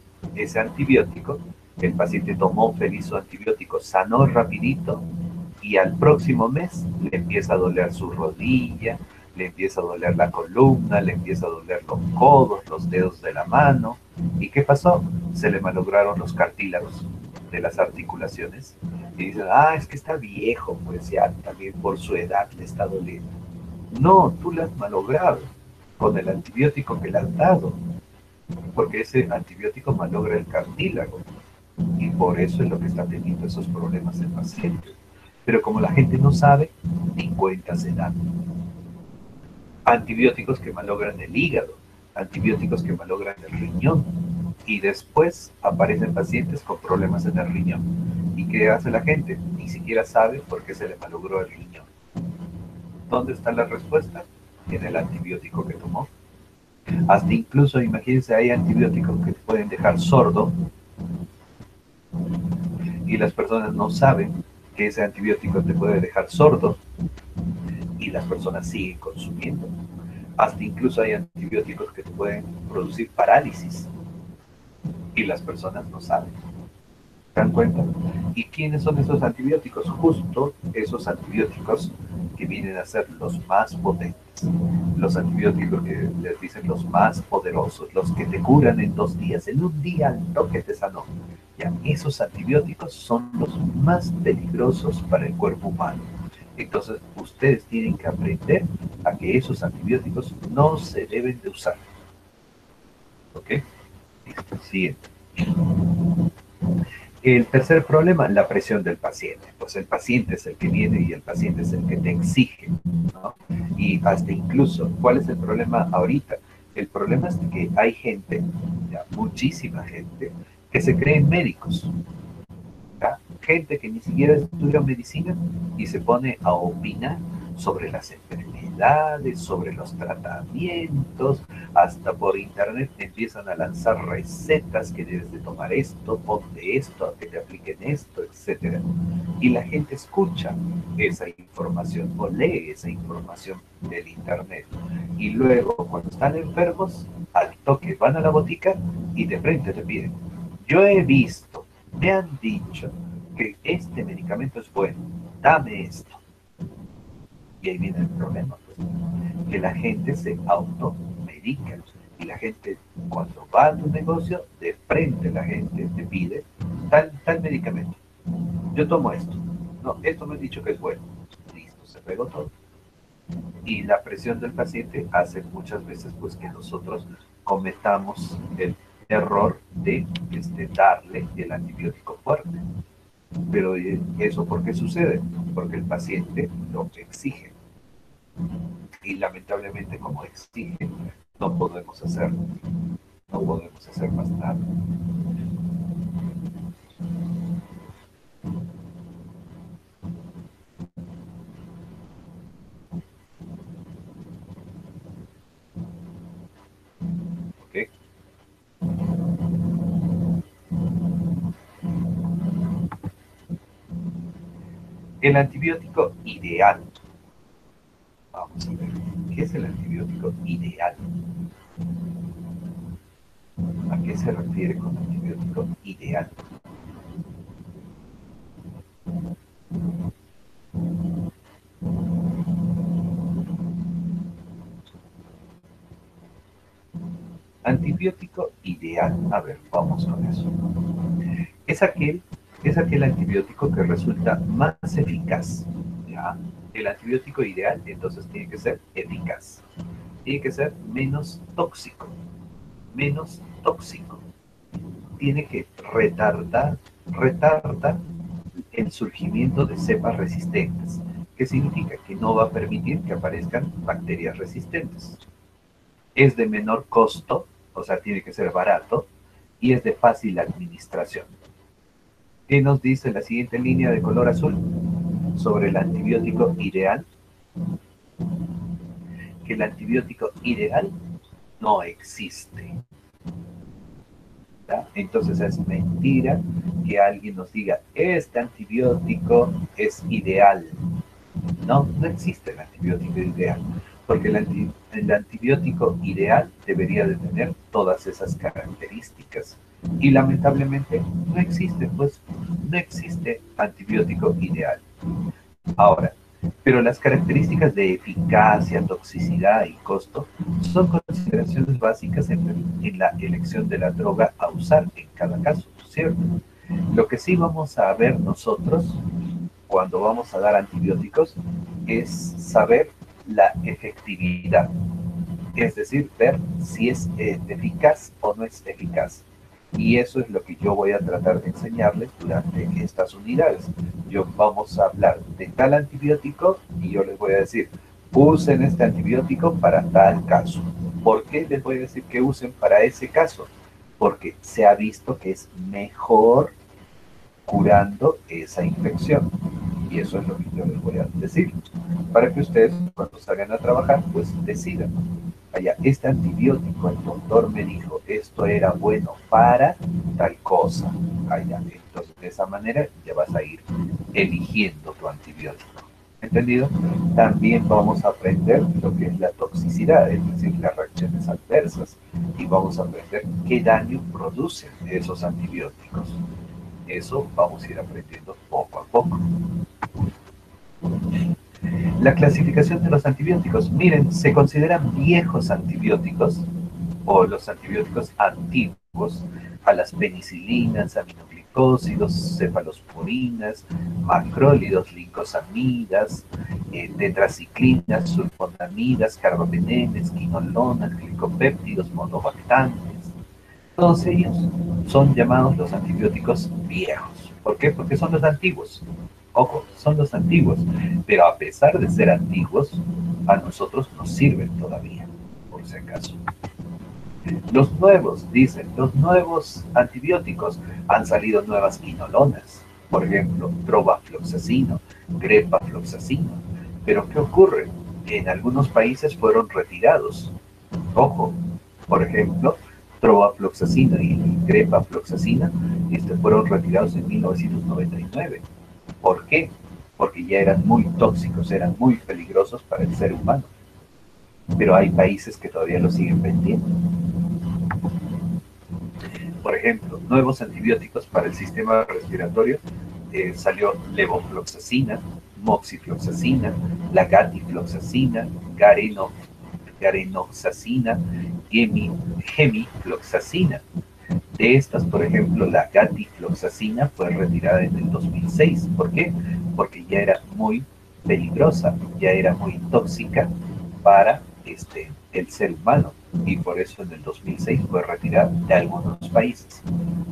antibiótico, el paciente tomó feliz su antibiótico, sanó rapidito y al próximo mes le empieza a doler su rodilla, le empieza a doler la columna, le empieza a doler los codos, los dedos de la mano. ¿Y qué pasó? Se le malograron los cartílagos de las articulaciones. Y dicen, ah, es que está viejo, pues ya también por su edad le está doliendo. No, tú le has malogrado con el antibiótico que le has dado, porque ese antibiótico malogra el cartílago y por eso es lo que está teniendo esos problemas el paciente. Pero como la gente no sabe, ni cuenta se dan. Antibióticos que malogran el hígado, antibióticos que malogran el riñón, y después aparecen pacientes con problemas en el riñón. ¿Y qué hace la gente? Ni siquiera sabe por qué se le malogró el riñón. ¿Dónde está la respuesta? En el antibiótico que tomó. Hasta incluso, imagínense, hay antibióticos que te pueden dejar sordo y las personas no saben que ese antibiótico te puede dejar sordo y las personas siguen consumiendo. Hasta incluso hay antibióticos que te pueden producir parálisis y las personas no saben. ¿Se dan cuenta? ¿Y quiénes son esos antibióticos? Justo esos antibióticos que vienen a ser los más potentes. Los antibióticos que les dicen los más poderosos, los que te curan en 2 días, en un día al toque te sanó. Ya, esos antibióticos son los más peligrosos para el cuerpo humano. Entonces, ustedes tienen que aprender a que esos antibióticos no se deben de usar. ¿Ok? Listo, siguiente. El tercer problema, la presión del paciente. Pues el paciente es el que viene y el paciente es el que te exige, ¿no? Y hasta incluso, ¿cuál es el problema ahorita? El problema es que hay gente, ya, muchísima gente, que se creen médicos, ¿ya? Gente que ni siquiera estudia medicina y se pone a opinar sobre las enfermedades, sobre los tratamientos, hasta por internet empiezan a lanzar recetas que debes de tomar esto, ponte esto, que te apliquen esto, etcétera. Y la gente escucha esa información o lee esa información del internet. Y luego, cuando están enfermos, al toque van a la botica y de frente te piden. Yo he visto, me han dicho que este medicamento es bueno, dame esto. Y ahí viene el problema, pues, que la gente se automedica. Y la gente, cuando va a tu negocio, de frente la gente te pide tal medicamento. Yo tomo esto. No, esto me han dicho que es bueno. Listo, se pegó todo. Y la presión del paciente hace muchas veces pues que nosotros cometamos el error de darle el antibiótico fuerte. Pero ¿eso por qué sucede? Porque el paciente lo exige. Y lamentablemente como exige, no podemos hacer, no podemos hacer más nada. ¿Ok? El antibiótico ideal. Vamos a ver, ¿qué es el antibiótico ideal? ¿A qué se refiere con antibiótico ideal? Antibiótico ideal. A ver, vamos con eso. Es aquel, es aquel antibiótico que resulta más eficaz. ¿Ya? El antibiótico ideal entonces tiene que ser eficaz. Tiene que ser menos tóxico. Menos tóxico. Tiene que retardar el surgimiento de cepas resistentes. ¿Qué significa? Que no va a permitir que aparezcan bacterias resistentes. Es de menor costo, o sea, tiene que ser barato, y es de fácil administración. ¿Qué nos dice la siguiente línea de color azul sobre el antibiótico ideal? Que el antibiótico ideal no existe. ¿Ya? Entonces es mentira que alguien nos diga, este antibiótico es ideal. No, no existe el antibiótico ideal. Porque el antibiótico ideal debería de tener todas esas características. Y lamentablemente no existe, pues no existe antibiótico ideal. Ahora, pero las características de eficacia, toxicidad y costo son consideraciones básicas en la elección de la droga a usar en cada caso, ¿cierto? Lo que sí vamos a ver nosotros cuando vamos a dar antibióticos es saber la efectividad, es decir, ver si es eficaz o no es eficaz. Y eso es lo que yo voy a tratar de enseñarles durante estas unidades. Yo vamos a hablar de tal antibiótico y yo les voy a decir, usen este antibiótico para tal caso. ¿Por qué les voy a decir que usen para ese caso? Porque se ha visto que es mejor curando esa infección. Y eso es lo que yo les voy a decir. Para que ustedes, cuando salgan a trabajar, pues decidan. Vaya, este antibiótico, el doctor me dijo, esto era bueno para tal cosa. Allá. Entonces, de esa manera ya vas a ir eligiendo tu antibiótico. ¿Entendido? También vamos a aprender lo que es la toxicidad, es decir, las reacciones adversas. Y vamos a aprender qué daño producen esos antibióticos. Eso vamos a ir aprendiendo poco a poco. La clasificación de los antibióticos. Miren, se consideran viejos antibióticos o los antibióticos antiguos a las penicilinas, aminoglicósidos, cefalosporinas, macrólidos, lincosamidas, tetraciclinas, sulfonamidas, carbapenemes, quinolonas, glicopéptidos, monobactantes. Todos ellos son llamados los antibióticos viejos. ¿Por qué? Porque son los antiguos. Ojo, son los antiguos. Pero a pesar de ser antiguos, a nosotros nos sirven todavía, por si acaso. Los nuevos, dicen, los nuevos antibióticos, han salido nuevas quinolonas. Por ejemplo, trovafloxacino, grepafloxacino. Pero ¿qué ocurre? En algunos países fueron retirados. Ojo, por ejemplo, trovafloxacina y grepafloxacina fueron retirados en 1999. ¿Por qué? Porque ya eran muy tóxicos, eran muy peligrosos para el ser humano. Pero hay países que todavía lo siguen vendiendo. Por ejemplo, nuevos antibióticos para el sistema respiratorio, salió levofloxacina, moxifloxacina, la gatifloxacina, garenoxacina, gemifloxacina. De estas, por ejemplo, la gatifloxacina fue retirada en el 2006. ¿Por qué? Porque ya era muy peligrosa, ya era muy tóxica para el ser humano, y por eso en el 2006 fue retirada de algunos países.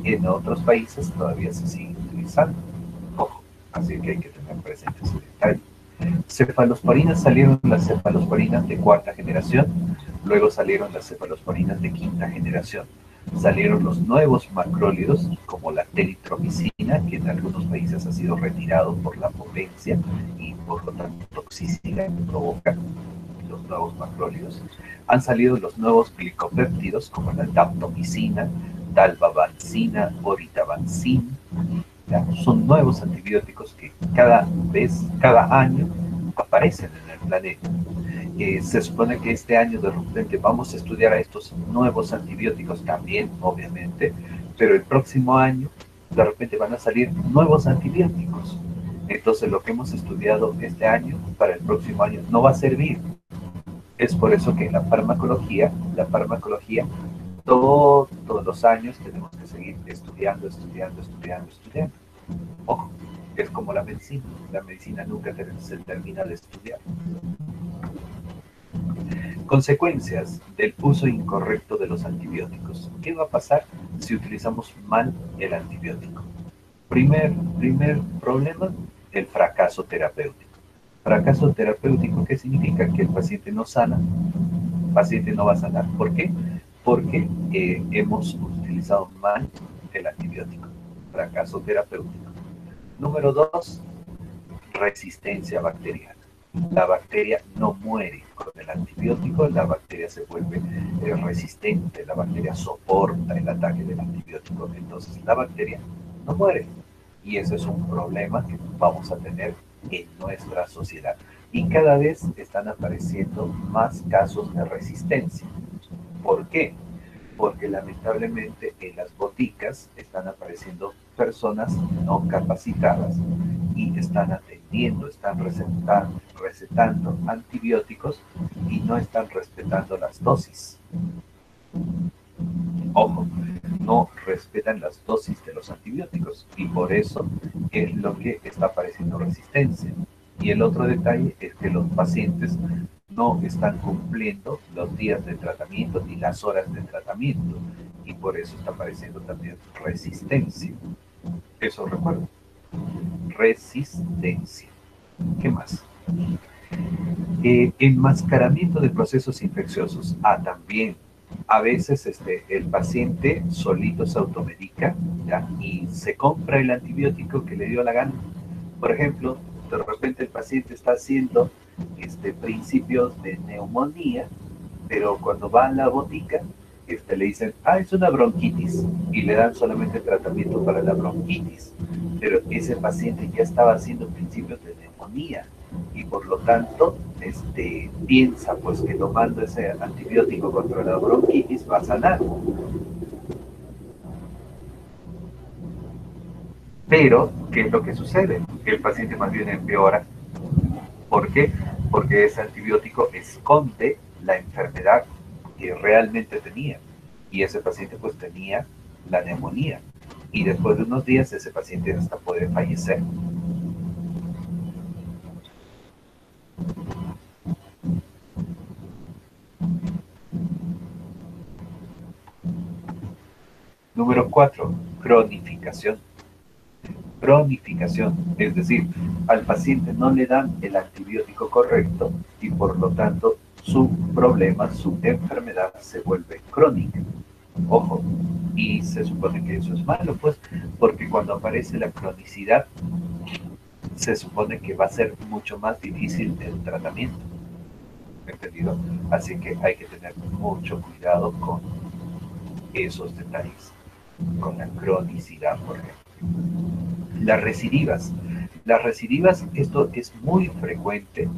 En otros países todavía se sigue utilizando. Ojo, así que hay que tener presente ese detalle. Cefalosporinas, salieron las cefalosporinas de cuarta generación, luego salieron las cefalosporinas de quinta generación. Salieron los nuevos macrólidos, como la teritromicina, que en algunos países ha sido retirado por la potencia y por lo tanto toxicidad que provoca los nuevos macrólidos. Han salido los nuevos glicopéptidos, como la daptomicina, dalbavancina, oritabancin. Son nuevos antibióticos que cada año aparecen en el planeta. Se supone que este año de repente vamos a estudiar a estos nuevos antibióticos también, obviamente, pero el próximo año de repente van a salir nuevos antibióticos. Entonces lo que hemos estudiado este año para el próximo año no va a servir. Es por eso que en la farmacología, todos los años tenemos que seguir estudiando. Ojo, es como la medicina nunca se termina de estudiar. Consecuencias del uso incorrecto de los antibióticos. ¿Qué va a pasar si utilizamos mal el antibiótico? Primer problema, el fracaso terapéutico. Fracaso terapéutico, ¿qué significa? Que el paciente no sana, el paciente no va a sanar. ¿Por qué? Porque hemos utilizado mal el antibiótico. Fracaso terapéutico. Número 2, resistencia bacteriana. La bacteria no muere con el antibiótico, la bacteria se vuelve resistente, la bacteria soporta el ataque del antibiótico, entonces la bacteria no muere. Y ese es un problema que vamos a tener en nuestra sociedad. Y cada vez están apareciendo más casos de resistencia. ¿Por qué? Porque lamentablemente en las boticas están apareciendo personas no capacitadas y están atendiendo, están recetando antibióticos y no están respetando las dosis. Ojo, no respetan las dosis de los antibióticos y por eso es lo que está apareciendo resistencia. Y el otro detalle es que los pacientes no están cumpliendo los días de tratamiento ni las horas de tratamiento y por eso está apareciendo también resistencia. Eso recuerdo. Resistencia. ¿Qué más? Enmascaramiento de procesos infecciosos. También a veces el paciente solito se automedica, ¿ya? Y se compra el antibiótico que le dio la gana. Por ejemplo, de repente el paciente está haciendo principios de neumonía, pero cuando va a la botica, le dicen, es una bronquitis, y le dan solamente tratamiento para la bronquitis. Pero ese paciente ya estaba haciendo principios de neumonía, y por lo tanto, piensa pues que tomando ese antibiótico contra la bronquitis va a sanar. Pero, ¿qué es lo que sucede? El paciente más bien empeora. ¿Por qué? Porque ese antibiótico esconde la enfermedad que realmente tenía. Y ese paciente pues tenía la neumonía. Y después de unos días ese paciente hasta puede fallecer. Número 4, cronificación. Cronificación, es decir, al paciente no le dan el antibiótico correcto y por lo tanto su problema, su enfermedad se vuelve crónica. Ojo, y se supone que eso es malo, pues, porque cuando aparece la cronicidad, se supone que va a ser mucho más difícil el tratamiento. ¿Entendido? Así que hay que tener mucho cuidado con esos detalles, con la cronicidad, por ejemplo. Las recidivas. Las recidivas, esto es muy frecuente,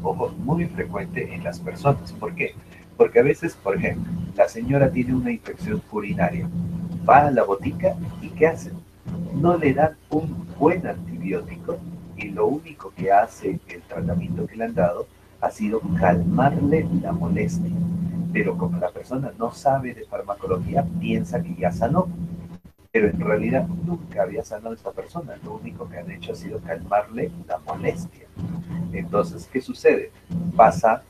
ojo, muy frecuente en las personas. ¿Por qué? Porque a veces, por ejemplo, la señora tiene una infección urinaria, va a la botica y ¿qué hacen? No le dan un buen antibiótico y lo único que hace el tratamiento que le han dado ha sido calmarle la molestia. Pero como la persona no sabe de farmacología, piensa que ya sanó. Pero en realidad nunca había sanado a esta persona. Lo único que han hecho ha sido calmarle la molestia. Entonces, ¿qué sucede? Pasa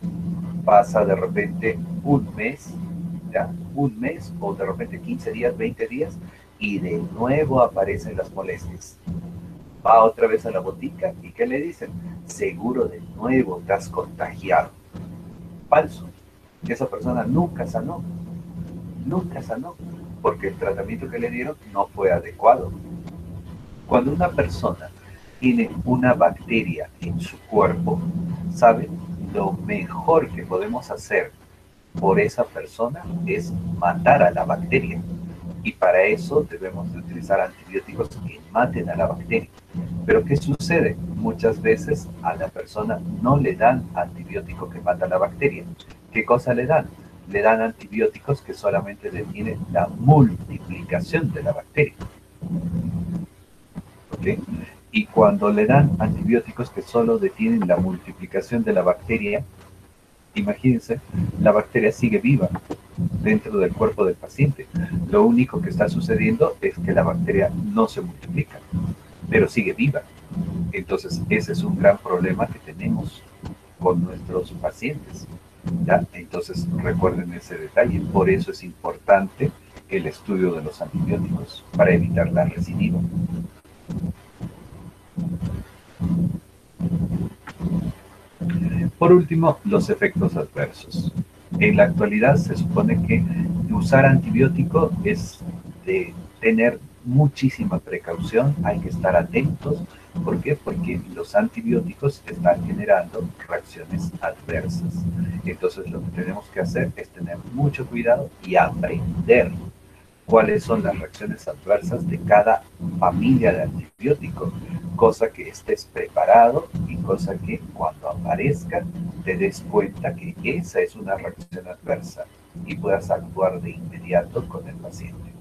de repente un mes, ¿ya? Un mes o de repente 15 días, 20 días y de nuevo aparecen las molestias. Va otra vez a la botica y ¿qué le dicen? Seguro de nuevo te has contagiado. Falso. Esa persona nunca sanó. Nunca sanó. Porque el tratamiento que le dieron no fue adecuado. Cuando una persona tiene una bacteria en su cuerpo, ¿saben? Lo mejor que podemos hacer por esa persona es matar a la bacteria. Y para eso debemos de utilizar antibióticos que maten a la bacteria. Pero ¿qué sucede? Muchas veces a la persona no le dan antibiótico que mata a la bacteria. ¿Qué cosa le dan? Le dan antibióticos que solamente detienen la multiplicación de la bacteria. ¿Okay? Y cuando le dan antibióticos que solo detienen la multiplicación de la bacteria, imagínense, la bacteria sigue viva dentro del cuerpo del paciente. Lo único que está sucediendo es que la bacteria no se multiplica, pero sigue viva. Entonces, ese es un gran problema que tenemos con nuestros pacientes. ¿Ya? Entonces, recuerden ese detalle. Por eso es importante el estudio de los antibióticos, para evitar la recidiva. Por último, los efectos adversos. En la actualidad se supone que usar antibiótico es de tener muchísima precaución, hay que estar atentos. ¿Por qué? Porque los antibióticos están generando reacciones adversas. Entonces lo que tenemos que hacer es tener mucho cuidado y aprender cuáles son las reacciones adversas de cada familia de antibióticos, cosa que estés preparado y cosa que cuando aparezca te des cuenta que esa es una reacción adversa y puedas actuar de inmediato con el paciente.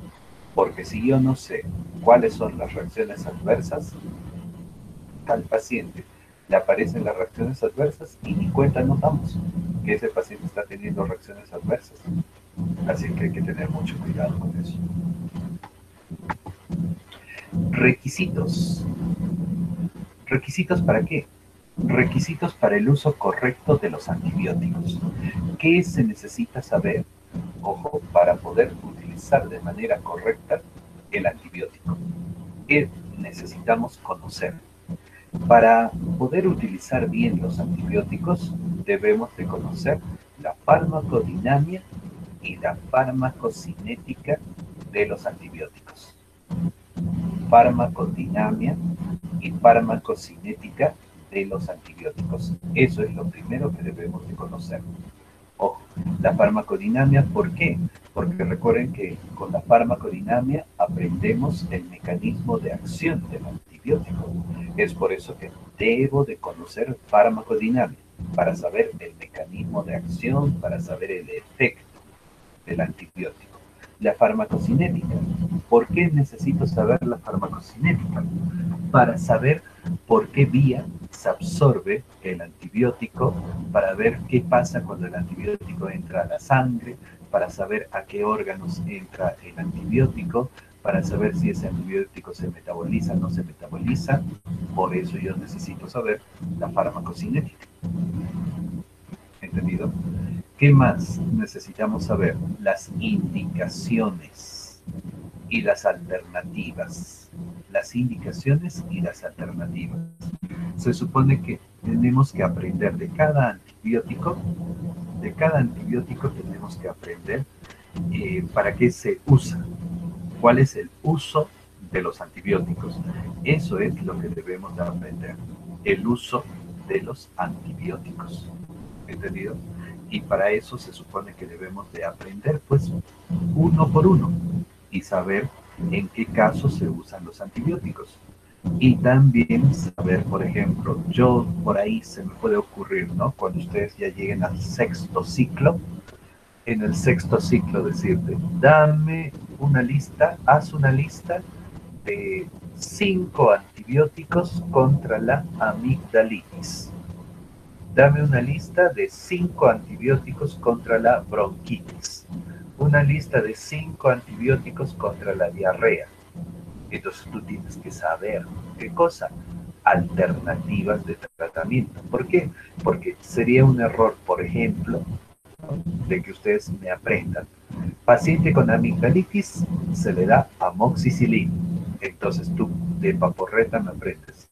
Porque si yo no sé cuáles son las reacciones adversas, al paciente le aparecen las reacciones adversas y ni cuenta nos damos que ese paciente está teniendo reacciones adversas. Así que hay que tener mucho cuidado con eso. Requisitos. ¿Requisitos para qué? Requisitos para el uso correcto de los antibióticos. ¿Qué se necesita saber, ojo, para poder utilizar de manera correcta el antibiótico? ¿Qué necesitamos conocer? Para poder utilizar bien los antibióticos, debemos de conocer la farmacodinamia y la farmacocinética de los antibióticos. Farmacodinamia y farmacocinética de los antibióticos. Eso es lo primero que debemos de conocer. Ojo, la farmacodinamia, ¿por qué? Porque recuerden que con la farmacodinamia aprendemos el mecanismo de acción del antibiótico. Es por eso que debo de conocer farmacodinamia, para saber el mecanismo de acción, para saber el efecto del antibiótico. La farmacocinética. ¿Por qué necesito saber la farmacocinética? Para saber por qué vía se absorbe el antibiótico, para ver qué pasa cuando el antibiótico entra a la sangre, para saber a qué órganos entra el antibiótico, para saber si ese antibiótico se metaboliza o no se metaboliza. Por eso yo necesito saber la farmacocinética. ¿Entendido? ¿Qué más necesitamos saber? Las indicaciones y las alternativas. Las indicaciones y las alternativas. Se supone que tenemos que aprender de cada antibiótico tenemos que aprender para qué se usa, cuál es el uso de los antibióticos. Eso es lo que debemos de aprender, el uso de los antibióticos. ¿Entendido? Y para eso se supone que debemos de aprender pues uno por uno y saber en qué casos se usan los antibióticos. Y también saber, por ejemplo, yo por ahí se me puede ocurrir, ¿no? Cuando ustedes ya lleguen al sexto ciclo, en el sexto ciclo decirte, dame una lista, haz una lista de 5 antibióticos contra la amigdalitis. Dame una lista de 5 antibióticos contra la bronquitis. Una lista de 5 antibióticos contra la diarrea. Entonces tú tienes que saber qué cosa, alternativas de tratamiento. ¿Por qué? Porque sería un error, por ejemplo, de que ustedes me aprendan. Paciente con amigdalitis se le da amoxicilina. Entonces tú de paporreta me aprendes.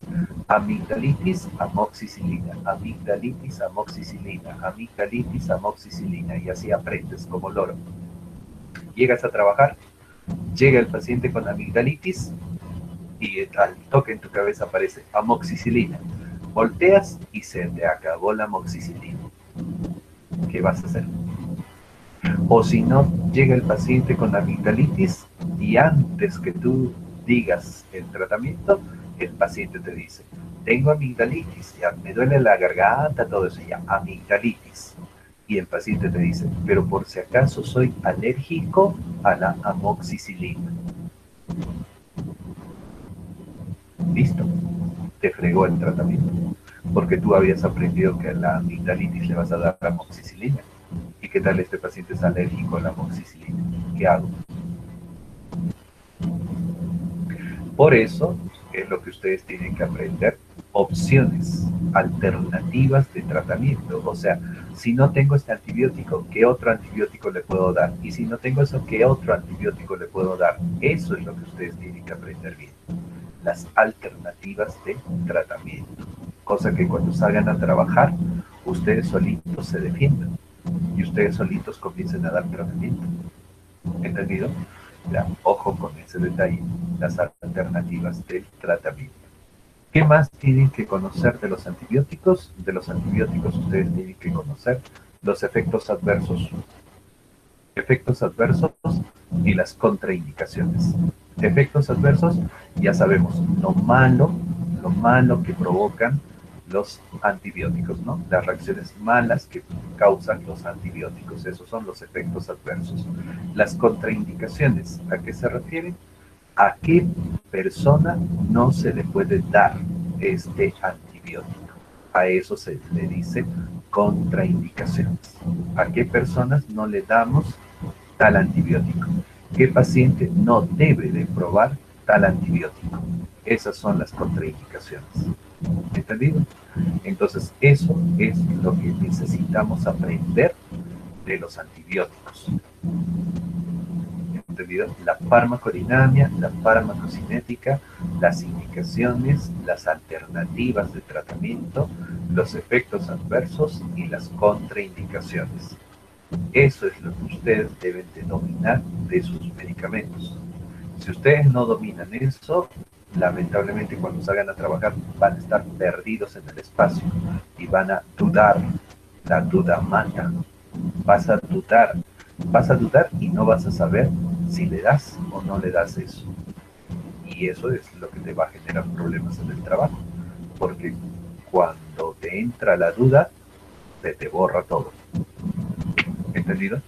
Amigdalitis, amoxicilina. Amigdalitis, amoxicilina. Amigdalitis, amoxicilina. Y así aprendes como loro. Llegas a trabajar, llega el paciente con amigdalitis y al toque en tu cabeza aparece amoxicilina. Volteas y se te acabó la amoxicilina. ¿Qué vas a hacer? O si no, llega el paciente con amigdalitis y antes que tú digas el tratamiento, el paciente te dice, tengo amigdalitis, ya me duele la garganta, todo eso, ya, amigdalitis. Y el paciente te dice, pero por si acaso soy alérgico a la amoxicilina. Listo, te fregó el tratamiento, porque tú habías aprendido que a la amigdalitis le vas a dar amoxicilina. ¿Y qué tal este paciente es alérgico a la amoxicilina? ¿Qué hago? Por eso es lo que ustedes tienen que aprender, opciones, alternativas de tratamiento. O sea, si no tengo este antibiótico, ¿qué otro antibiótico le puedo dar? Y si no tengo eso, ¿qué otro antibiótico le puedo dar? Eso es lo que ustedes tienen que aprender bien. Las alternativas de tratamiento. Cosa que cuando salgan a trabajar, ustedes solitos se defiendan y ustedes solitos comiencen a dar tratamiento. ¿Entendido? Ya, ojo con ese detalle, las alternativas del tratamiento. ¿Qué más tienen que conocer de los antibióticos? De los antibióticos ustedes tienen que conocer los efectos adversos. Efectos adversos y las contraindicaciones. Efectos adversos, ya sabemos, lo malo que provocan los antibióticos, ¿no? Las reacciones malas que causan los antibióticos. Esos son los efectos adversos. Las contraindicaciones, ¿a qué se refieren? ¿A qué persona no se le puede dar este antibiótico? A eso se le dice contraindicaciones. ¿A qué personas no le damos tal antibiótico? ¿Qué paciente no debe de probar tal antibiótico? Esas son las contraindicaciones. ¿Entendido? Entonces, eso es lo que necesitamos aprender de los antibióticos. ¿Entendido? La farmacodinamia, la farmacocinética, las indicaciones, las alternativas de tratamiento, los efectos adversos y las contraindicaciones. Eso es lo que ustedes deben de dominar de sus medicamentos. Si ustedes no dominan eso, lamentablemente cuando salgan a trabajar van a estar perdidos en el espacio y van a dudar. La duda mata. Vas a dudar y no vas a saber si le das o no le das eso. Y eso es lo que te va a generar problemas en el trabajo, porque cuando te entra la duda, te borra todo. ¿Entendido?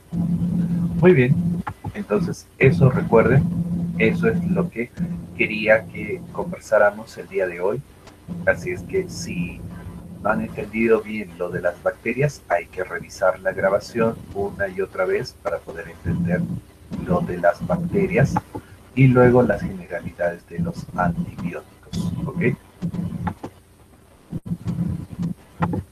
Muy bien, entonces eso recuerden, eso es lo que quería que conversáramos el día de hoy. Así es que si no han entendido bien lo de las bacterias, hay que revisar la grabación una y otra vez para poder entender lo de las bacterias y luego las generalidades de los antibióticos, ¿ok?